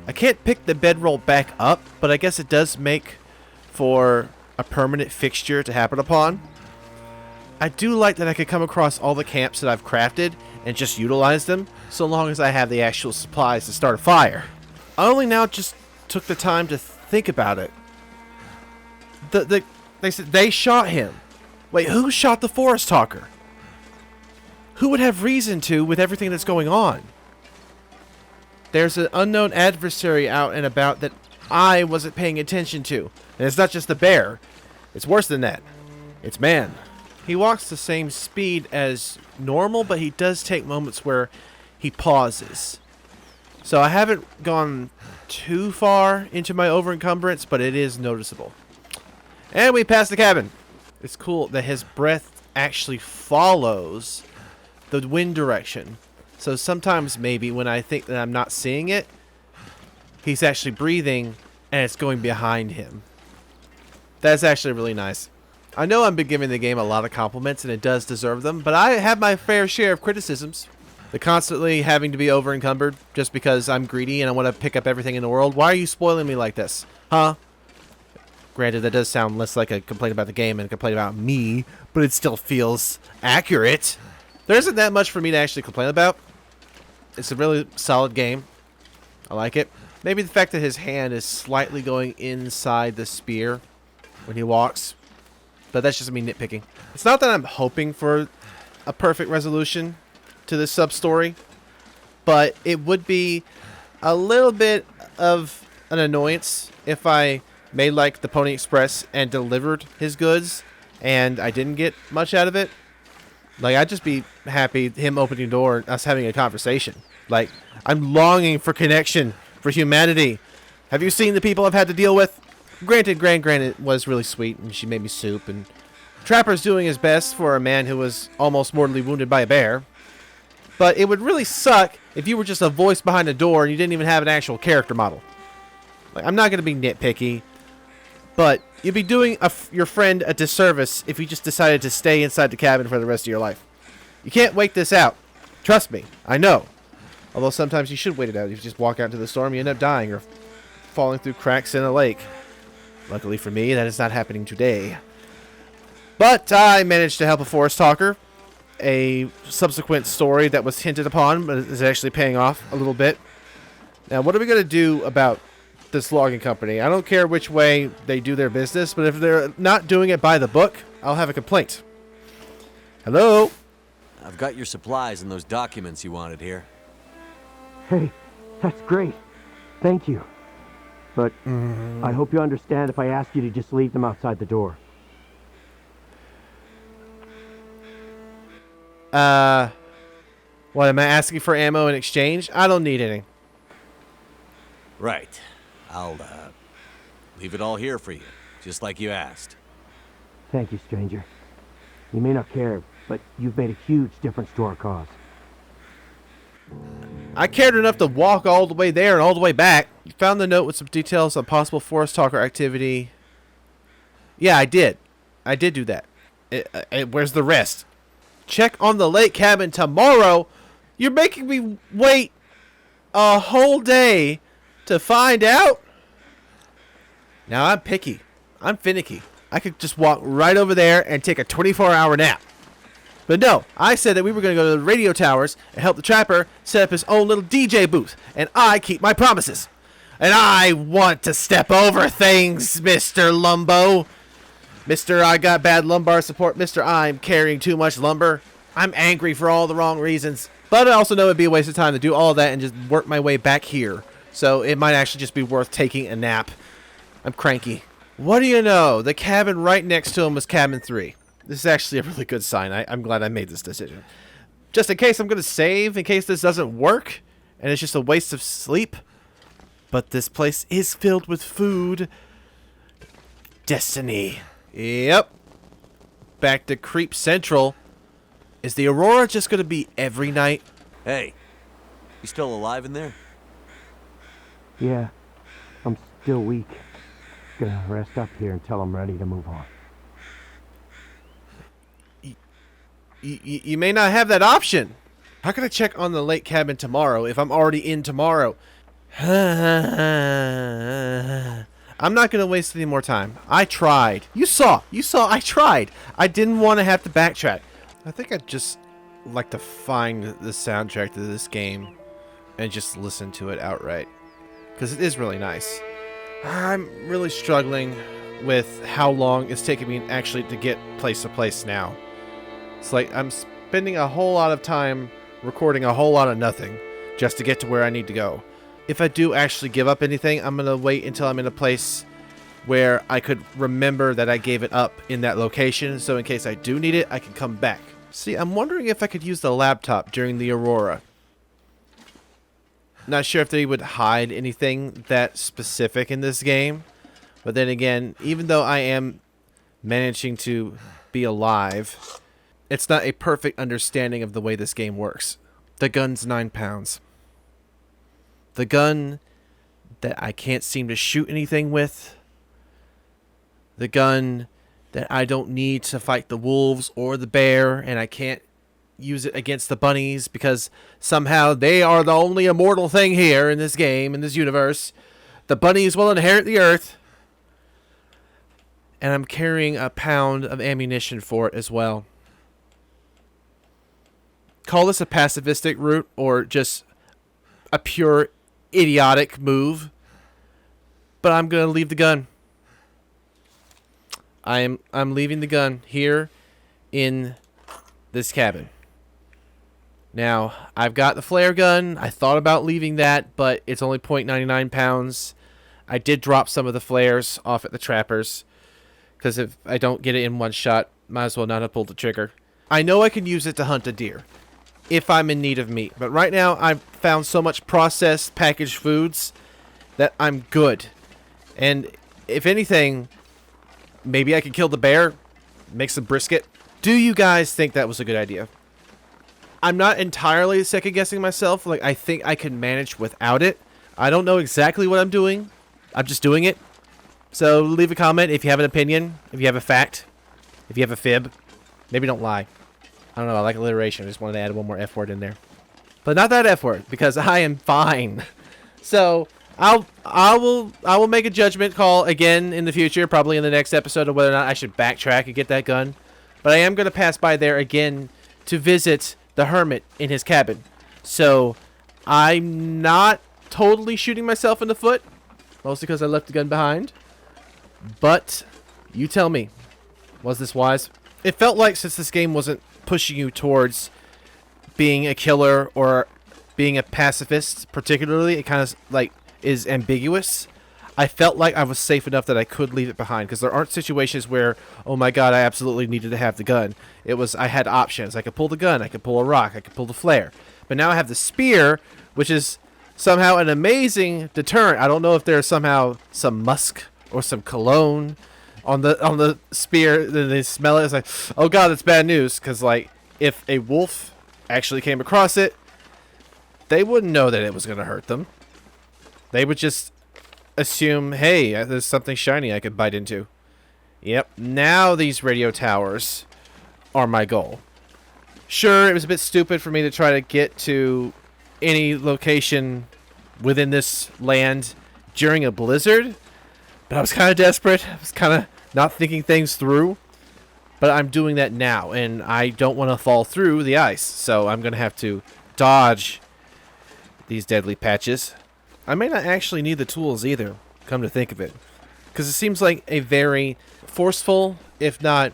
I can't pick the bedroll back up, but I guess it does make for a permanent fixture to happen upon. I do like that I could come across all the camps that I've crafted and just utilize them, so long as I have the actual supplies to start a fire. I only now just took the time to think about it. They said they shot him. Wait, who shot the Forest Talker? Who would have reason to with everything that's going on? There's an unknown adversary out and about that I wasn't paying attention to. And it's not just the bear. It's worse than that. It's man. He walks the same speed as normal, but he does take moments where he pauses. So I haven't gone too far into my over-encumbrance, but it is noticeable. And we passed the cabin. It's cool that his breath actually follows the wind direction. So sometimes maybe when I think that I'm not seeing it, he's actually breathing and it's going behind him. That's actually really nice. I know I've been giving the game a lot of compliments and it does deserve them, but I have my fair share of criticisms. The constantly having to be over encumbered just because I'm greedy and I want to pick up everything in the world. Why are you spoiling me like this? Huh? Granted, that does sound less like a complaint about the game and a complaint about me, but it still feels accurate. There isn't that much for me to actually complain about. It's a really solid game. I like it. Maybe the fact that his hand is slightly going inside the spear when he walks. But that's just me nitpicking. It's not that I'm hoping for a perfect resolution to this sub-story, but it would be a little bit of an annoyance if I made like the Pony Express and delivered his goods and I didn't get much out of it. Like, I'd just be happy him opening the door and us having a conversation. Like, I'm longing for connection, for humanity. Have you seen the people I've had to deal with? Granted, Granite was really sweet and she made me soup, and Trapper's doing his best for a man who was almost mortally wounded by a bear. But it would really suck if you were just a voice behind a door and you didn't even have an actual character model. Like, I'm not going to be nitpicky, but you'd be doing your friend a disservice if you just decided to stay inside the cabin for the rest of your life. You can't wait this out. Trust me, I know. Although sometimes you should wait it out. If you just walk out into the storm, you end up dying or falling through cracks in a lake. Luckily for me, that is not happening today. But I managed to help a Forest Talker. A subsequent story that was hinted upon, but is actually paying off a little bit. Now, what are we going to do about this logging company? I don't care which way they do their business, but if they're not doing it by the book, I'll have a complaint. Hello? I've got your supplies and those documents you wanted here. Hey, that's great. Thank you. But I hope you understand if I ask you to just leave them outside the door. What, am I asking for ammo in exchange? I don't need any. Right. I'll, leave it all here for you, just like you asked. Thank you, stranger. You may not care, but you've made a huge difference to our cause. I cared enough to walk all the way there and all the way back. You found the note with some details on possible Forest Talker activity. Yeah, I did. I did do that. Where's the rest? Check on the lake cabin tomorrow. You're making me wait a whole day to find out? Now, I'm picky. I'm finicky. I could just walk right over there and take a 24-hour nap. But no, I said that we were going to go to the radio towers and help the Trapper set up his own little DJ booth. And I keep my promises. And I want to step over things, Mr. Lumbo. Mr. I got bad lumbar support. Mr. I'm carrying too much lumber. I'm angry for all the wrong reasons. But I also know it'd be a waste of time to do all of that and just work my way back here. So it might actually just be worth taking a nap. I'm cranky. What do you know? The cabin right next to him was cabin 3. This is actually a really good sign. I'm glad I made this decision. Just in case I'm going to save, in case this doesn't work, and it's just a waste of sleep. But this place is filled with food. Destiny. Yep. Back to Creep Central. Is the Aurora just going to be every night? Hey, you still alive in there? Yeah, I'm still weak. Gonna rest up here until I'm ready to move on. You may not have that option. How can I check on the lake cabin tomorrow if I'm already in tomorrow? I'm not going to waste any more time. I tried. You saw, I tried. I didn't want to have to backtrack. I think I'd just like to find the soundtrack to this game and just listen to it outright. Because it is really nice. I'm really struggling with how long it's taking me actually to get place to place now. It's like I'm spending a whole lot of time recording a whole lot of nothing just to get to where I need to go. If I do actually give up anything, I'm going to wait until I'm in a place where I could remember that I gave it up in that location. So in case I do need it, I can come back. See, I'm wondering if I could use the laptop during the Aurora. Not sure if they would hide anything that specific in this game. But then again, even though I am managing to be alive, it's not a perfect understanding of the way this game works. The gun's 9 pounds. The gun that I can't seem to shoot anything with. The gun that I don't need to fight the wolves or the bear, and I can't use it against the bunnies because somehow they are the only immortal thing here in this game, in this universe. The bunnies will inherit the earth. And I'm carrying a pound of ammunition for it as well. Call this a pacifistic route or just a pure idiotic move. But I'm going to leave the gun. I'm leaving the gun here in this cabin. Now, I've got the flare gun. I thought about leaving that, but it's only 0.99 pounds. I did drop some of the flares off at the trappers, because if I don't get it in one shot, might as well not have pulled the trigger. I know I can use it to hunt a deer if I'm in need of meat, but right now I've found so much processed packaged foods that I'm good. And if anything, maybe I could kill the bear, make some brisket. Do you guys think that was a good idea? I'm not entirely second-guessing myself. Like, I think I can manage without it. I don't know exactly what I'm doing. I'm just doing it. So leave a comment if you have an opinion, if you have a fact, if you have a fib. Maybe don't lie. I don't know. I like alliteration. I just wanted to add one more F word in there. But not that F word, because I am fine. So I will make a judgment call again in the future, probably in the next episode, of whether or not I should backtrack and get that gun. But I am going to pass by there again to visit the hermit in his cabin. So I'm not totally shooting myself in the foot, mostly because I left the gun behind. But you tell me, was this wise? It felt like, since this game wasn't pushing you towards being a killer or being a pacifist particularly, it kind of like is ambiguous. I felt like I was safe enough that I could leave it behind, because there aren't situations where, oh my god, I absolutely needed to have the gun. It was, I had options. I could pull the gun, I could pull a rock, I could pull the flare. But now I have the spear, which is somehow an amazing deterrent. I don't know if there's somehow some musk or some cologne on the spear. Then they smell it. It's like, oh god, it's bad news. Because like, if a wolf actually came across it, they wouldn't know that it was going to hurt them. They would just assume, hey, there's something shiny I could bite into. Yep, now these radio towers are my goal. Sure, it was a bit stupid for me to try to get to any location within this land during a blizzard, but I was kind of desperate. I was kind of not thinking things through, but I'm doing that now, and I don't want to fall through the ice, so I'm going to have to dodge these deadly patches. I may not actually need the tools either, come to think of it, because it seems like a very forceful, if not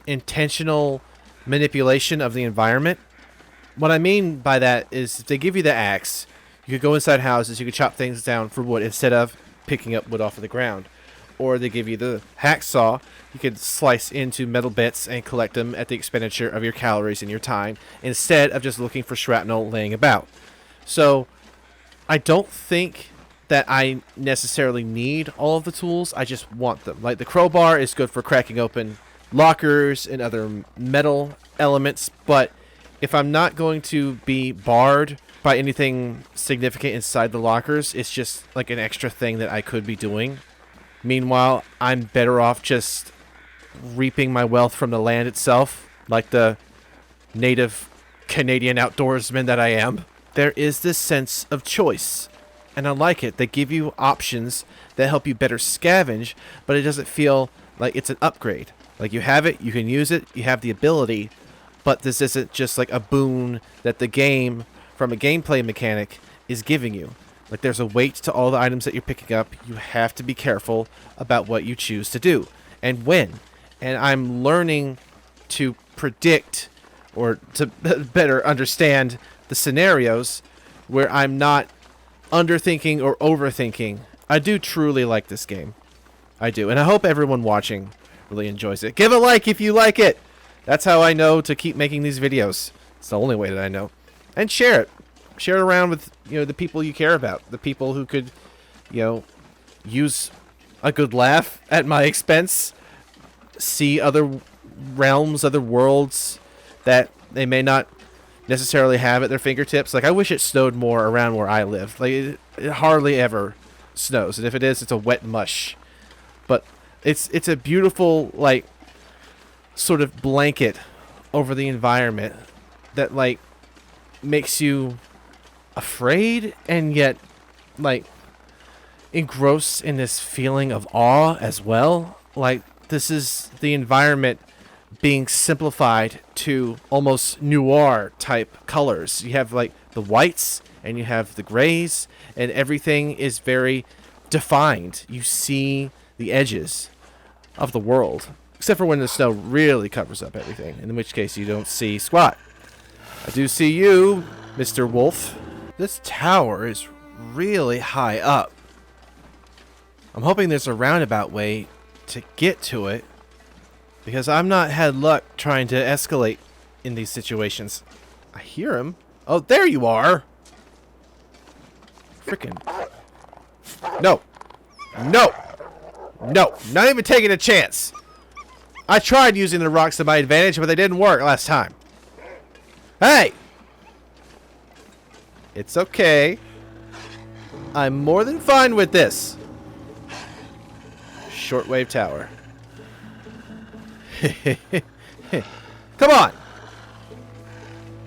intentional, manipulation of the environment. what I mean by that is if they give you the axe, you could go inside houses, you could chop things down for wood instead of picking up wood off of the ground. Or they give you the hacksaw, you could slice into metal bits and collect them at the expenditure of your calories and your time instead of just looking for shrapnel laying about. So I don't think that I necessarily need all of the tools, I just want them. Like the crowbar is good for cracking open lockers and other metal elements, but if I'm not going to be barred by anything significant inside the lockers, it's just like an extra thing that I could be doing. Meanwhile, I'm better off just reaping my wealth from the land itself, like the native Canadian outdoorsman that I am. There is this sense of choice, and I like it. They give you options that help you better scavenge, but it doesn't feel like it's an upgrade. Like you have it, you can use it, you have the ability, but this isn't just like a boon that the game, from a gameplay mechanic, is giving you. Like there's a weight to all the items that you're picking up. You have to be careful about what you choose to do and when. And I'm learning to predict or to better understand the scenarios where I'm not underthinking or overthinking. I do truly like this game. I do. And I hope everyone watching really enjoys it. Give a like if you like it. That's how I know to keep making these videos. It's the only way that I know. And share it. Share it around with, the people you care about. The people who could, use a good laugh at my expense. See other realms, other worlds that they may not necessarily have at their fingertips. Like, I wish it snowed more around where I live. Like, it hardly ever snows. And if it is, it's a wet mush. But it's a beautiful, like, sort of blanket over the environment that, like, makes you afraid and yet, like, engrossed in this feeling of awe as well. Like, this is the environment being simplified to almost noir type colors. You have like the whites and you have the grays, and everything is very defined. You see the edges of the world, except for when the snow really covers up everything, in which case you don't see squat. I do see you, Mr. Wolf. This tower is really high up. I'm hoping there's a roundabout way to get to it, because I've not had luck trying to escalate in these situations. I hear him. Oh, there you are. Frickin'. No. No. No. Not even taking a chance. I tried using the rocks to my advantage, but they didn't work last time. Hey! It's okay. I'm more than fine with this. Shortwave tower. Come on!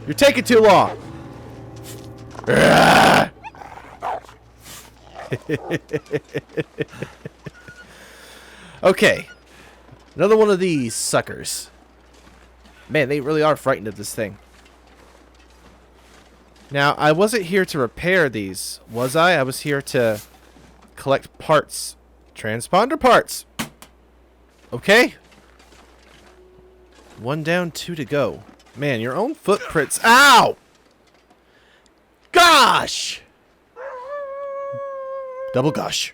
You're taking too long. Okay. Another one of these suckers. Man, they really are frightened of this thing. Now, I wasn't here to repair these, was I? I was here to collect parts. Transponder parts. Okay. 1 down, 2 to go. Man, your own footprints. Ow! Gosh! Double gosh.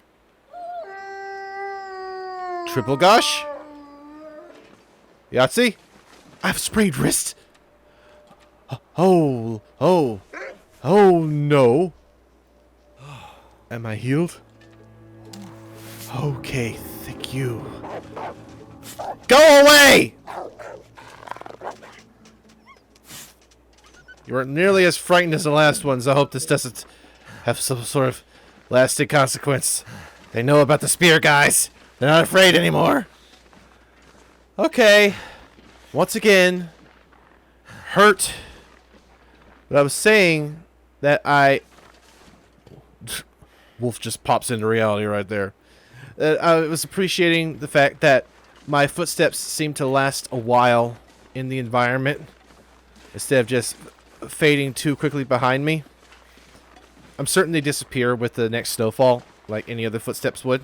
Triple gosh. Yahtzee? I have a sprained wrist. Oh no. Am I healed? Okay, thank you. Go away! You weren't nearly as frightened as the last ones. I hope this doesn't have some sort of lasting consequence. They know about the spear, guys. They're not afraid anymore. Okay. Once again, hurt. But I was saying that Wolf just pops into reality right there. I was appreciating the fact that my footsteps seem to last a while in the environment instead of just fading too quickly behind me. I'm certain they disappear with the next snowfall, like any other footsteps would.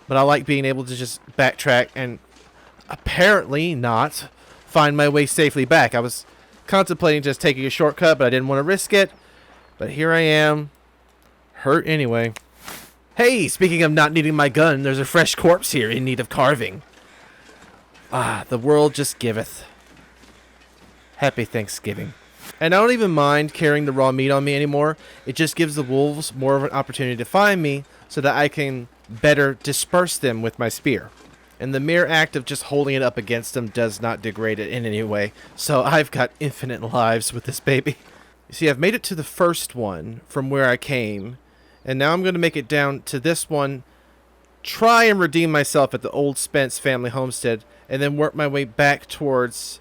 But I like being able to just backtrack and apparently not find my way safely back. I was contemplating just taking a shortcut, but I didn't want to risk it. But here I am. Hurt anyway. Hey, speaking of not needing my gun, there's a fresh corpse here in need of carving. Ah, the world just giveth. Happy Thanksgiving. And I don't even mind carrying the raw meat on me anymore. It just gives the wolves more of an opportunity to find me so that I can better disperse them with my spear. And the mere act of just holding it up against them does not degrade it in any way. So I've got infinite lives with this baby. You see, I've made it to the first one from where I came. And now I'm going to make it down to this one. Try and redeem myself at the old Spence family homestead. And then work my way back towards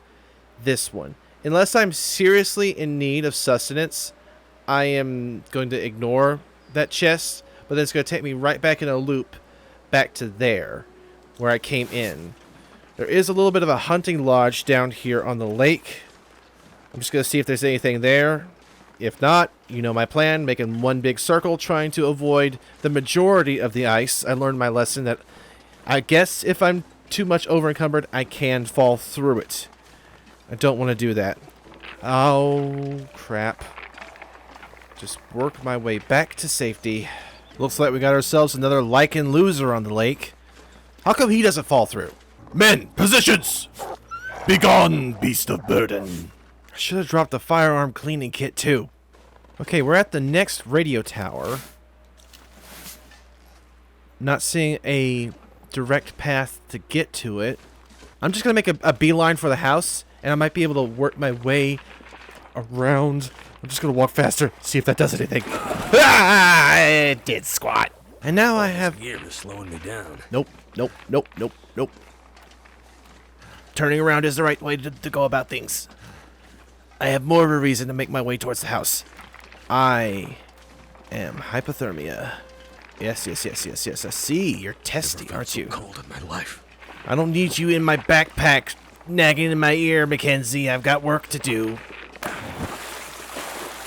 this one. Unless I'm seriously in need of sustenance, I am going to ignore that chest. But then it's going to take me right back in a loop back to there, where I came in. There is a little bit of a hunting lodge down here on the lake. I'm just going to see if there's anything there. If not, you know my plan, making one big circle, trying to avoid the majority of the ice. I learned my lesson that I guess if I'm too much over encumbered, I can fall through it. I don't want to do that. Oh, crap. Just work my way back to safety. Looks like we got ourselves another lichen loser on the lake. How come he doesn't fall through? Men, positions! Begone, beast of burden. I should have dropped the firearm cleaning kit too. Okay, we're at the next radio tower. Not seeing a direct path to get to it. I'm just going to make a beeline for the house, and I might be able to work my way around. I'm just going to walk faster, see if that does anything. Ah, it did squat. And now I have... Gear is slowing me down. Nope. Turning around is the right way to go about things. I have more of a reason to make my way towards the house. I am hypothermia. Yes. I see. You're testy, aren't you? Cold in my life. I don't need you in my backpack nagging in my ear, Mackenzie. I've got work to do.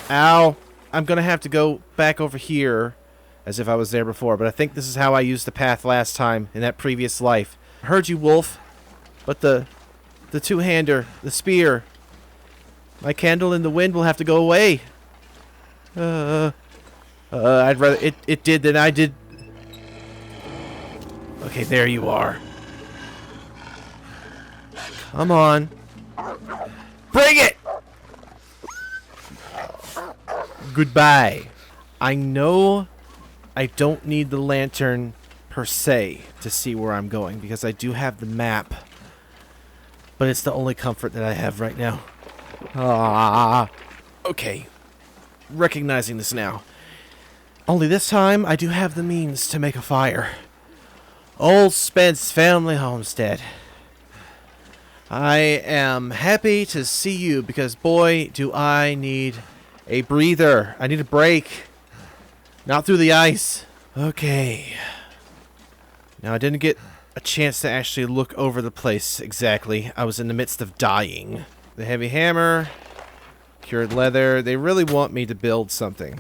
Ow. I'm going to have to go back over here as if I was there before, but I think this is how I used the path last time in that previous life. I heard you, wolf, but the two-hander, the spear, my candle in the wind will have to go away. I'd rather it did than I did. Okay, there you are. Come on. Bring it! Goodbye. I know I don't need the lantern per se to see where I'm going because I do have the map. But it's the only comfort that I have right now. Okay. Recognizing this now. Only this time I do have the means to make a fire. Old Spence family homestead. I am happy to see you because boy do I need a breather. I need a break. Not through the ice. Okay. Now I didn't get a chance to actually look over the place exactly. I was in the midst of dying. The heavy hammer. Cured leather. They really want me to build something.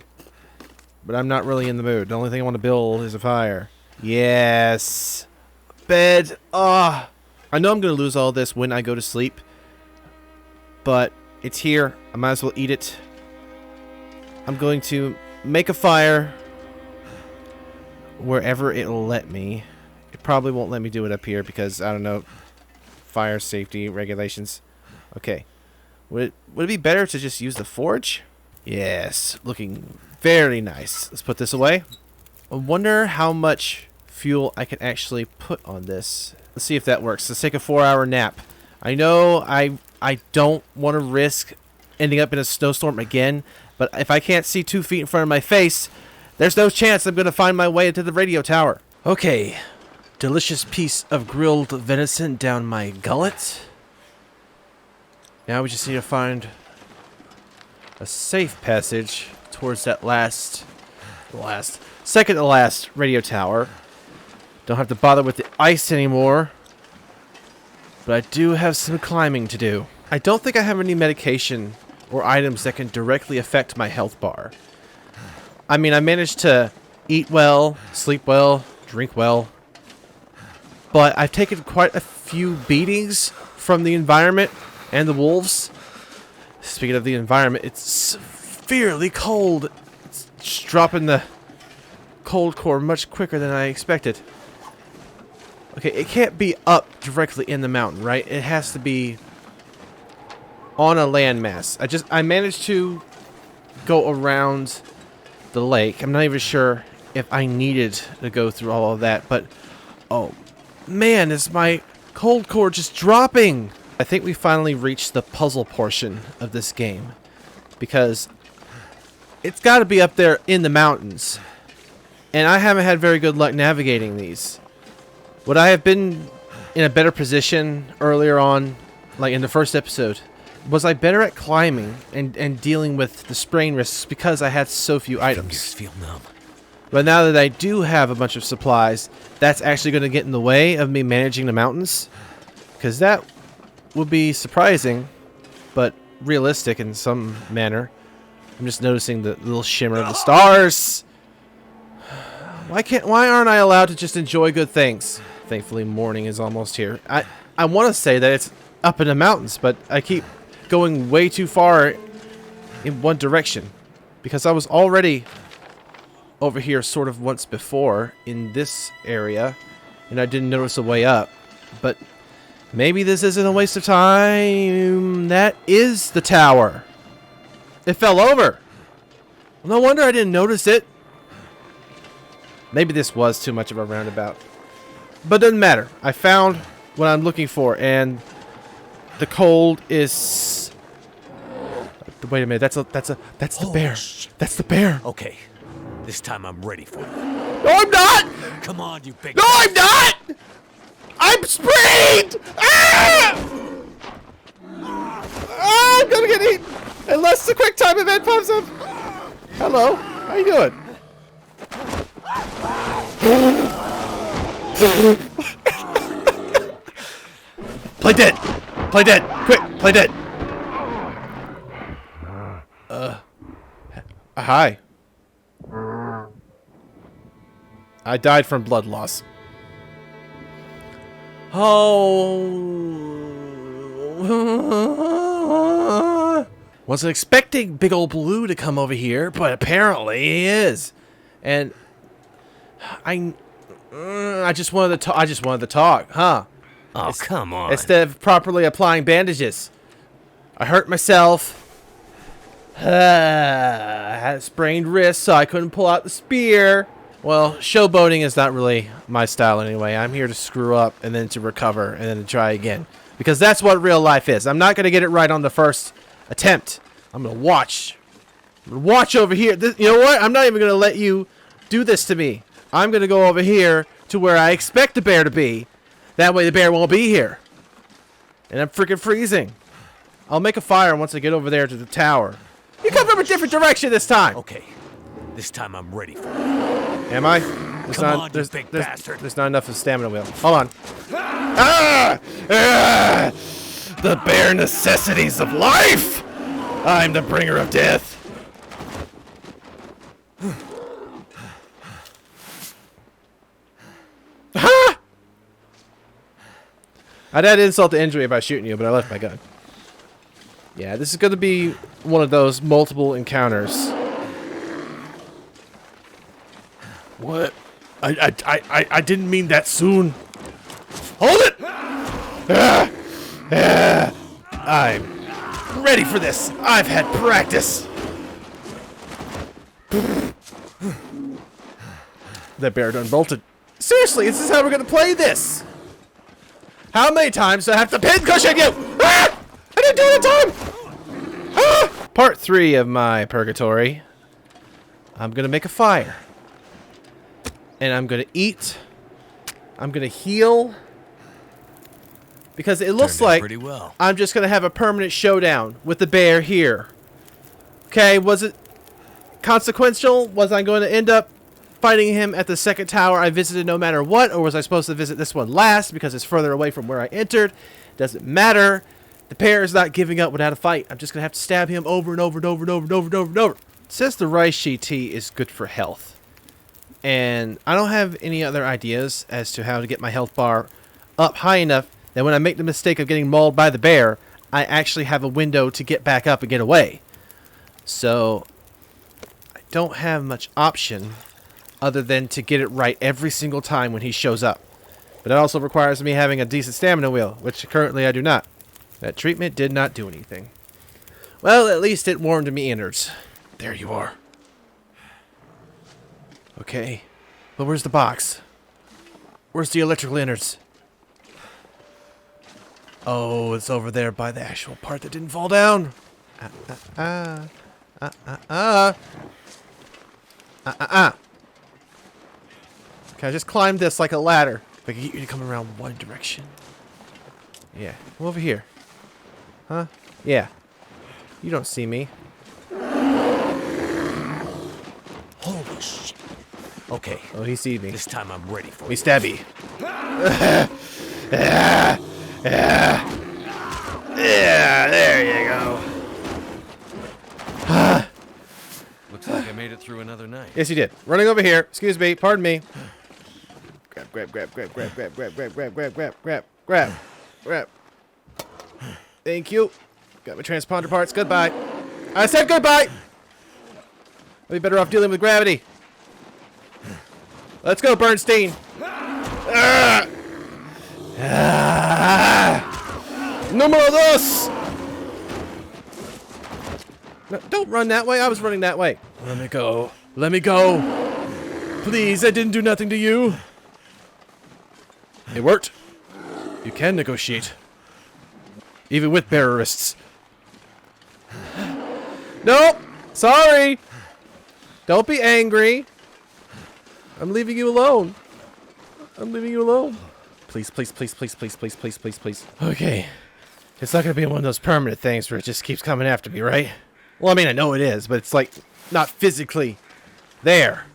But I'm not really in the mood. The only thing I want to build is a fire. Yes. Bed. Ah. I know I'm going to lose all this when I go to sleep. But it's here. I might as well eat it. I'm going to make a fire wherever it'll let me. It probably won't let me do it up here because, I don't know, fire safety regulations. Okay. Would it be better to just use the forge? Yes. Looking very nice. Let's put this away. I wonder how much fuel I can actually put on this. Let's see if that works. Let's take a 4-hour nap. I know I don't want to risk ending up in a snowstorm again, but if I can't see 2 feet in front of my face, there's no chance I'm going to find my way into the radio tower. Okay. Delicious piece of grilled venison down my gullet. Now we just need to find a safe passage towards that second to last radio tower. Don't have to bother with the ice anymore. But I do have some climbing to do. I don't think I have any medication or items that can directly affect my health bar. I mean, I managed to eat well, sleep well, drink well. But I've taken quite a few beatings from the environment and the wolves. Speaking of the environment, it's severely cold. It's just dropping the cold core much quicker than I expected. Okay, it can't be up directly in the mountain, right? It has to be on a landmass. I managed to go around the lake. I'm not even sure if I needed to go through all of that, but oh man, is my cold core just dropping? I think we finally reached the puzzle portion of this game, because it's got to be up there in the mountains, and I haven't had very good luck navigating these. Would I have been in a better position earlier on, like in the first episode? Was I better at climbing and dealing with the sprain risks because I had so few items? Fingers feel numb. But now that I do have a bunch of supplies, that's actually going to get in the way of me managing the mountains? Because that would be surprising, but realistic in some manner. I'm just noticing the little shimmer of the stars. Why aren't I allowed to just enjoy good things? Thankfully, morning is almost here. I want to say that it's up in the mountains, but I keep going way too far in one direction, because I was already over here sort of once before in this area, and I didn't notice a way up. But maybe this isn't a waste of time. That is the tower. It fell over. No wonder I didn't notice it. Maybe this was too much of a roundabout. But doesn't matter. I found what I'm looking for, and the cold is... Wait a minute. That's the bear. That's the bear. Okay, this time I'm ready for it. No, I'm not. Come on, you big... No, I'm not. I'm sprained. Ah! Ah, I'm gonna get eaten unless the quick time event pops up. Hello. How you doing? Play dead. Play dead. Quick. Play dead. Hi. I died from blood loss. Oh. Wasn't expecting Big Old Blue to come over here, but apparently he is. And I just wanted to talk, huh? Oh, come on. Instead of properly applying bandages. I hurt myself. I had a sprained wrist, so I couldn't pull out the spear. Well, showboating is not really my style anyway. I'm here to screw up and then to recover and then to try again. Because that's what real life is. I'm not going to get it right on the first attempt. I'm going to watch. I'm going to watch over here. You know what? I'm not even going to let you do this to me. I'm going to go over here to where I expect the bear to be. That way the bear won't be here. And I'm freaking freezing. I'll make a fire once I get over there to the tower. You come from a different direction this time. Okay, this time I'm ready for it. Am I? There's not enough of stamina wheel. Hold on. Ah! Ah! The bare necessities of life! I'm the bringer of death. Ha! I'd add insult to injury by shooting you, but I left my gun. Yeah, this is going to be one of those multiple encounters. What? I didn't mean that soon. Hold it! I'm ready for this. I've had practice. That bear done bolted. Seriously, is this how we're going to play this? How many times do I have to pincushion you? Ah! I didn't do it in time! Ah! Part 3 of my purgatory. I'm going to make a fire. And I'm going to eat. I'm going to heal. Because it looks like pretty well. I'm just going to have a permanent showdown with the bear here. Okay, was it consequential? Was I going to end up fighting him at the second tower I visited no matter what? Or was I supposed to visit this one last because it's further away from where I entered? Doesn't matter. The bear is not giving up without a fight. I'm just going to have to stab him over and over and over and over and over and over and over. It says the reishi tea is good for health. And I don't have any other ideas as to how to get my health bar up high enough that when I make the mistake of getting mauled by the bear, I actually have a window to get back up and get away. So I don't have much option other than to get it right every single time when he shows up. But that also requires me having a decent stamina wheel, which currently I do not. That treatment did not do anything. Well, at least it warmed me innards. There you are. Okay. But where's the box? Where's the electrical innards? Oh, it's over there by the actual part that didn't fall down. Can I just climb this like a ladder? If I can get you to come around one direction. Yeah. Come over here. Huh? Yeah. You don't see me. Holy shit. Okay, Oh, he sees me. this time I'm ready for Me you. stabby. Yeah, there you go. Looks like I made it through another night. Yes, you did. Running over here. Excuse me. Pardon me. Grab. Thank you. Got my transponder parts. Goodbye. I said goodbye. I'll be better off dealing with gravity. Let's go, Bernstein. Número dos. No, don't run that way. I was running that way. Let me go. Let me go. Please, I didn't do nothing to you. It worked. You can negotiate. Even with terrorists. Nope. Sorry. Don't be angry. I'm leaving you alone. I'm leaving you alone. Please, please, please, please, please, please, please, please, please. Okay. It's not going to be one of those permanent things where it just keeps coming after me, right? Well, I mean, I know it is, but it's like not physically there.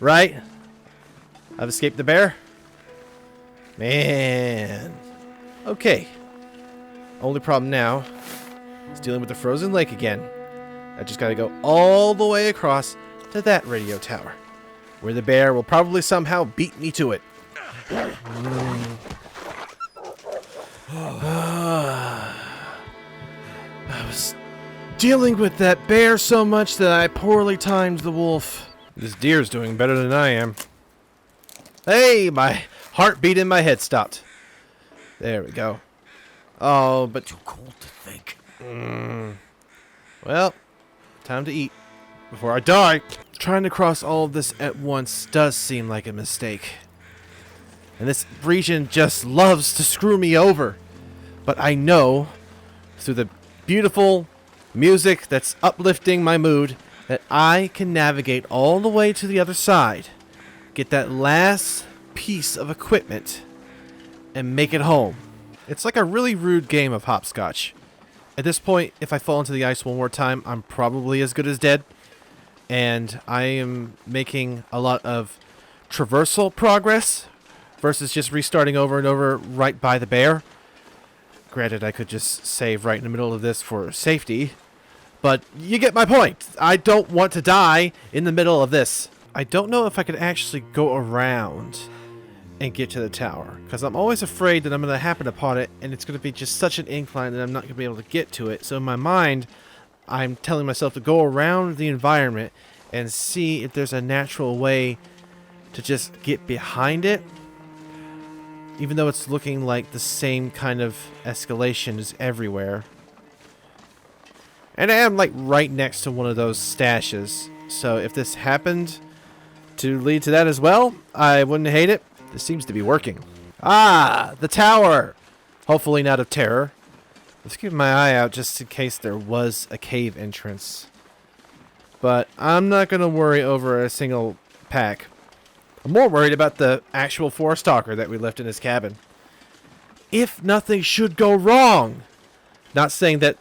Right? I've escaped the bear? Man. Okay. Only problem now is dealing with the frozen lake again. I just gotta go all the way across to that radio tower, where the bear will probably somehow beat me to it. I was dealing with that bear so much that I poorly timed the wolf. This deer's doing better than I am. Hey, my heartbeat in my head stopped. There we go. Oh, but Too cold to think. well, time to eat before I die. Trying to cross all of this at once does seem like a mistake. And this region just loves to screw me over. But I know, through the beautiful music that's uplifting my mood, that I can navigate all the way to the other side, get that last piece of equipment, and make it home. It's like a really rude game of hopscotch. At this point, if I fall into the ice one more time, I'm probably as good as dead. And I am making a lot of traversal progress versus just restarting over and over right by the bear. Granted, I could just save right in the middle of this for safety. But you get my point. I don't want to die in the middle of this. I don't know if I could actually go around and get to the tower, because I'm always afraid that I'm going to happen upon it and it's going to be just such an incline that I'm not going to be able to get to it. So in my mind, I'm telling myself to go around the environment and see if there's a natural way to just get behind it, even though it's looking like the same kind of escalation is everywhere. And I am like right next to one of those stashes, so if this happened to lead to that as well, I wouldn't hate it. This seems to be working. Ah, the tower! Hopefully not of terror. Let's keep my eye out just in case there was a cave entrance. But I'm not going to worry over a single pack. I'm more worried about the actual forest stalker that we left in his cabin. If nothing should go wrong! Not saying that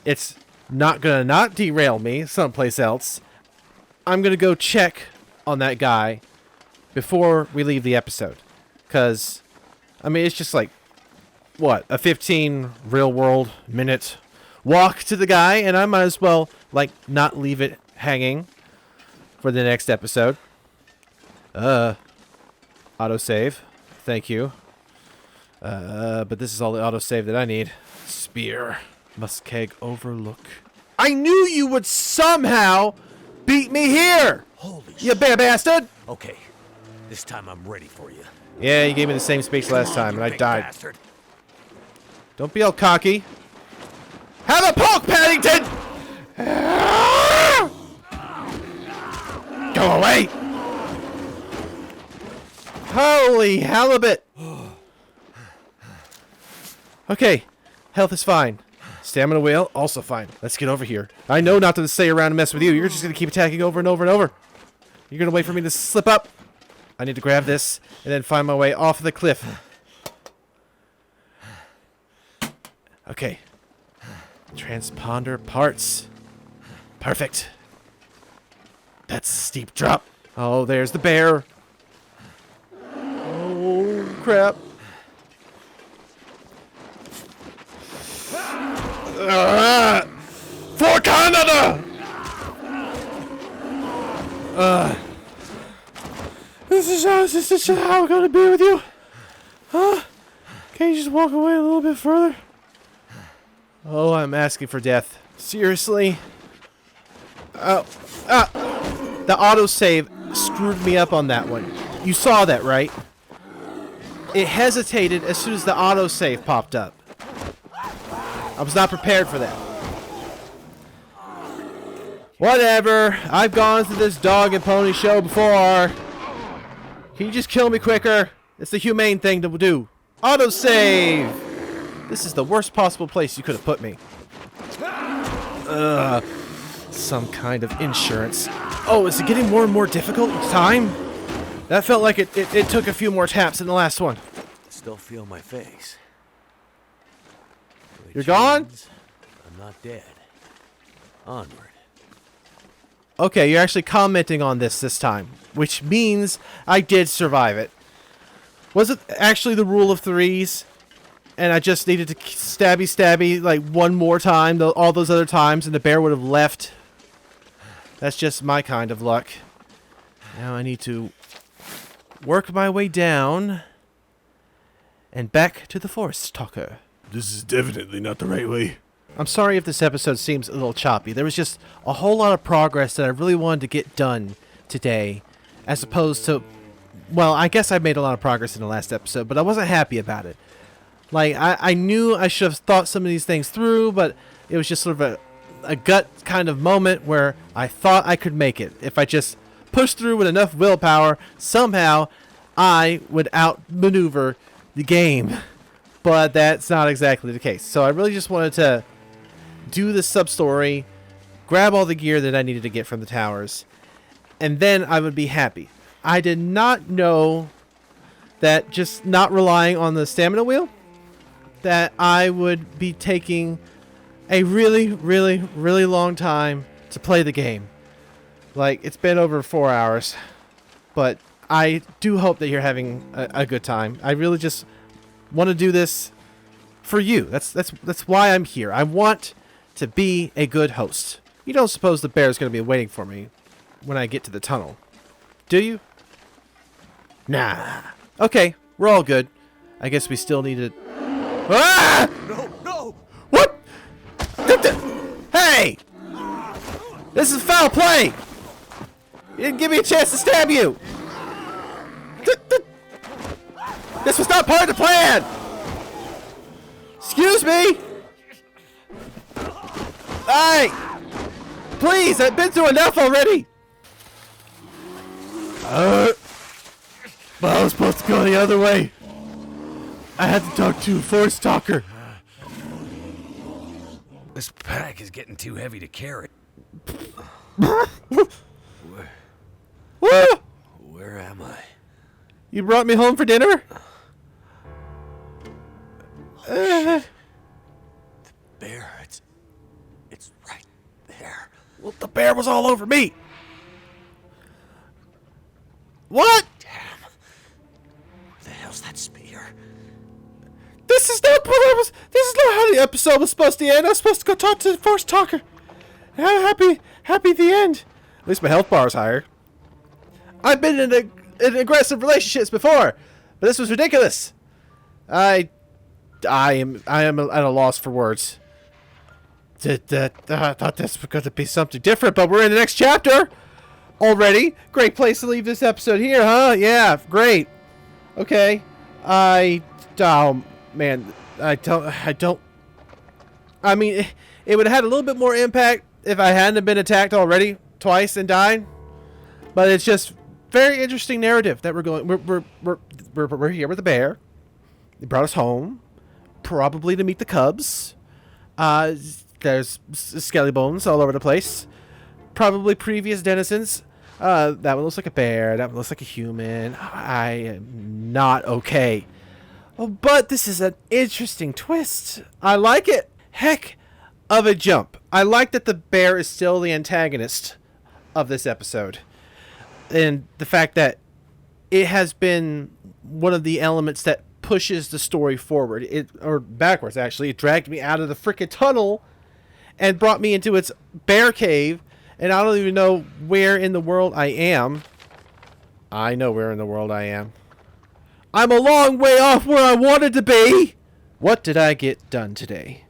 it's not going to not derail me someplace else. I'm going to go check on that guy before we leave the episode. Because, I mean, it's just like, what, a 15 real-world minute walk to the guy, and I might as well, like, not leave it hanging for the next episode. Autosave. Thank you. But this is all the autosave that I need. Spear. Muskeg Overlook. I knew you would somehow beat me here! Holy You bad bastard! Okay, this time I'm ready for you. Yeah, you gave me the same speech last time, and I Big died. bastard. Don't be all cocky. Have a poke, Paddington! Go away! Holy halibut! Okay, health is fine. Stamina wheel, also fine. Let's get over here. I know not to stay around and mess with you. You're just gonna keep attacking over and over and over. You're gonna wait for me to slip up. I need to grab this and then find my way off the cliff. Okay. Transponder parts. Perfect. That's a steep drop. Oh, there's the bear. Oh, crap. For Canada! This is how I'm gonna be with you. Huh? Can't you just walk away a little bit further? Oh, I'm asking for death. Seriously? Oh, the autosave screwed me up on that one. You saw that, right? It hesitated as soon as the autosave popped up. I was not prepared for that. Whatever. I've gone through this dog and pony show before. Can you just kill me quicker? It's the humane thing to do. Autosave! This is the worst possible place you could have put me. Some kind of insurance. Oh, is it getting more and more difficult each time? That felt like it took a few more taps than the last one. Still feel my face. Which You're gone? means I'm not dead. Onward. Okay, you're actually commenting on this time, which means I did survive it. Was it actually the rule of threes? And I just needed to stabby like one more time, all those other times, and the bear would have left. That's just my kind of luck. Now I need to work my way down and back to the forest talker. This is definitely not the right way. I'm sorry if this episode seems a little choppy. There was just a whole lot of progress that I really wanted to get done today, as opposed to, well, I guess I made a lot of progress in the last episode, but I wasn't happy about it. Like, I knew I should have thought some of these things through, but it was just sort of a gut kind of moment where I thought I could make it. If I just pushed through with enough willpower, somehow I would outmaneuver the game. But that's not exactly the case. So I really just wanted to do the sub-story, grab all the gear that I needed to get from the towers, and then I would be happy. I did not know that just not relying on the stamina wheel, that I would be taking a really, really, really long time to play the game. Like, it's been over 4 hours, but I do hope that you're having a good time. I really just want to do this for you. That's why I'm here. I want to be a good host. You don't suppose the bear's going to be waiting for me when I get to the tunnel, do you? Nah. Okay, we're all good. I guess we still need to... Ah! No! What? Hey! This is foul play! You didn't give me a chance to stab you! This was not part of the plan! Excuse me! Hey! Please, I've been through enough already! But I was supposed to go the other way. I had to talk to a forest talker. This pack is getting too heavy to carry. Where am I? You brought me home for dinner? The bear, it's right there. Well, the bear was all over me. What? Damn. What the hell's that spear? This is not what I was. This is not how the episode was supposed to end. I was supposed to go talk to the forest talker. And I'm happy at the end. At least my health bar is higher. I've been in aggressive relationships before, but this was ridiculous. I am at a loss for words. I thought this was going to be something different, but we're in the next chapter already. Great place to leave this episode here, huh? Yeah, great. Okay. Oh, man. I mean, it would have had a little bit more impact if I hadn't been attacked already twice and died. But it's just very interesting narrative that we're going. We're here with the bear. They brought us home, probably to meet the cubs. There's skelly bones all over the place. Probably previous denizens. That one looks like a bear. That one looks like a human. I am not okay. Oh, but this is an interesting twist. I like it. Heck of a jump. I like that the bear is still the antagonist of this episode. And the fact that it has been one of the elements that pushes the story forward. Or backwards, actually. It dragged me out of the frickin' tunnel and brought me into its bear cave. And I don't even know where in the world I am. I know where in the world I am. I'm a long way off where I wanted to be. What did I get done today?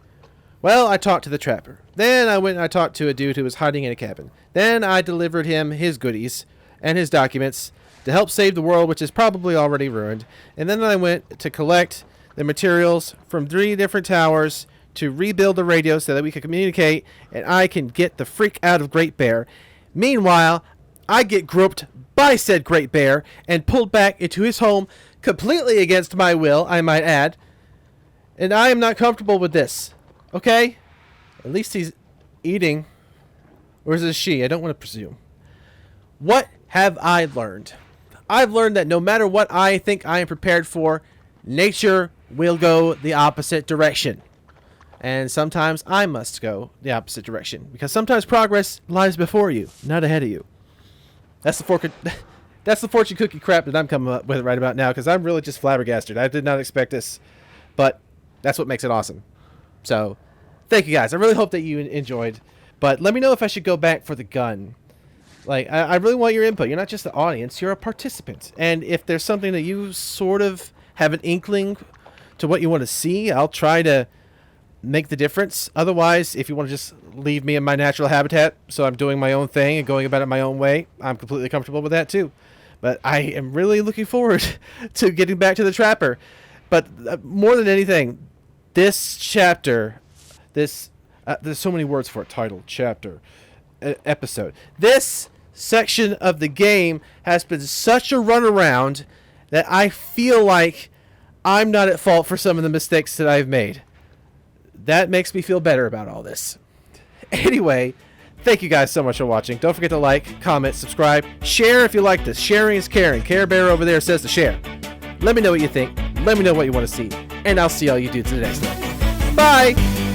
Well, I talked to the trapper. Then I went and I talked to a dude who was hiding in a cabin. Then I delivered him his goodies and his documents to help save the world, which is probably already ruined. And then I went to collect the materials from 3 different towers to rebuild the radio so that we could communicate and I can get the freak out of Great Bear. Meanwhile, I get groped by said Great Bear and pulled back into his home completely against my will, I might add. And I am not comfortable with this. Okay? At least he's eating. Or is it she? I don't want to presume. What have I learned? I've learned that no matter what I think I am prepared for, nature will go the opposite direction. And sometimes I must go the opposite direction. Because sometimes progress lies before you, not ahead of you. That's the fortune cookie crap that I'm coming up with right about now. Because I'm really just flabbergasted. I did not expect this. But that's what makes it awesome. So, thank you guys. I really hope that you enjoyed. But let me know if I should go back for the gun. Like, I really want your input. You're not just the audience. You're a participant. And if there's something that you sort of have an inkling to what you want to see, I'll try to make the difference. Otherwise, if you want to just leave me in my natural habitat, so I'm doing my own thing and going about it my own way, I'm completely comfortable with that too. But I am really looking forward to getting back to the Trapper. But more than anything, this chapter, there's so many words for it, title, chapter, episode. This section of the game has been such a runaround that I feel like I'm not at fault for some of the mistakes that I've made. That makes me feel better about all this. Anyway, thank you guys so much for watching. Don't forget to like, comment, subscribe, share if you like this. Sharing is caring. Care Bear over there says to share. Let me know what you think. Let me know what you want to see. And I'll see all you dudes in the next one. Bye!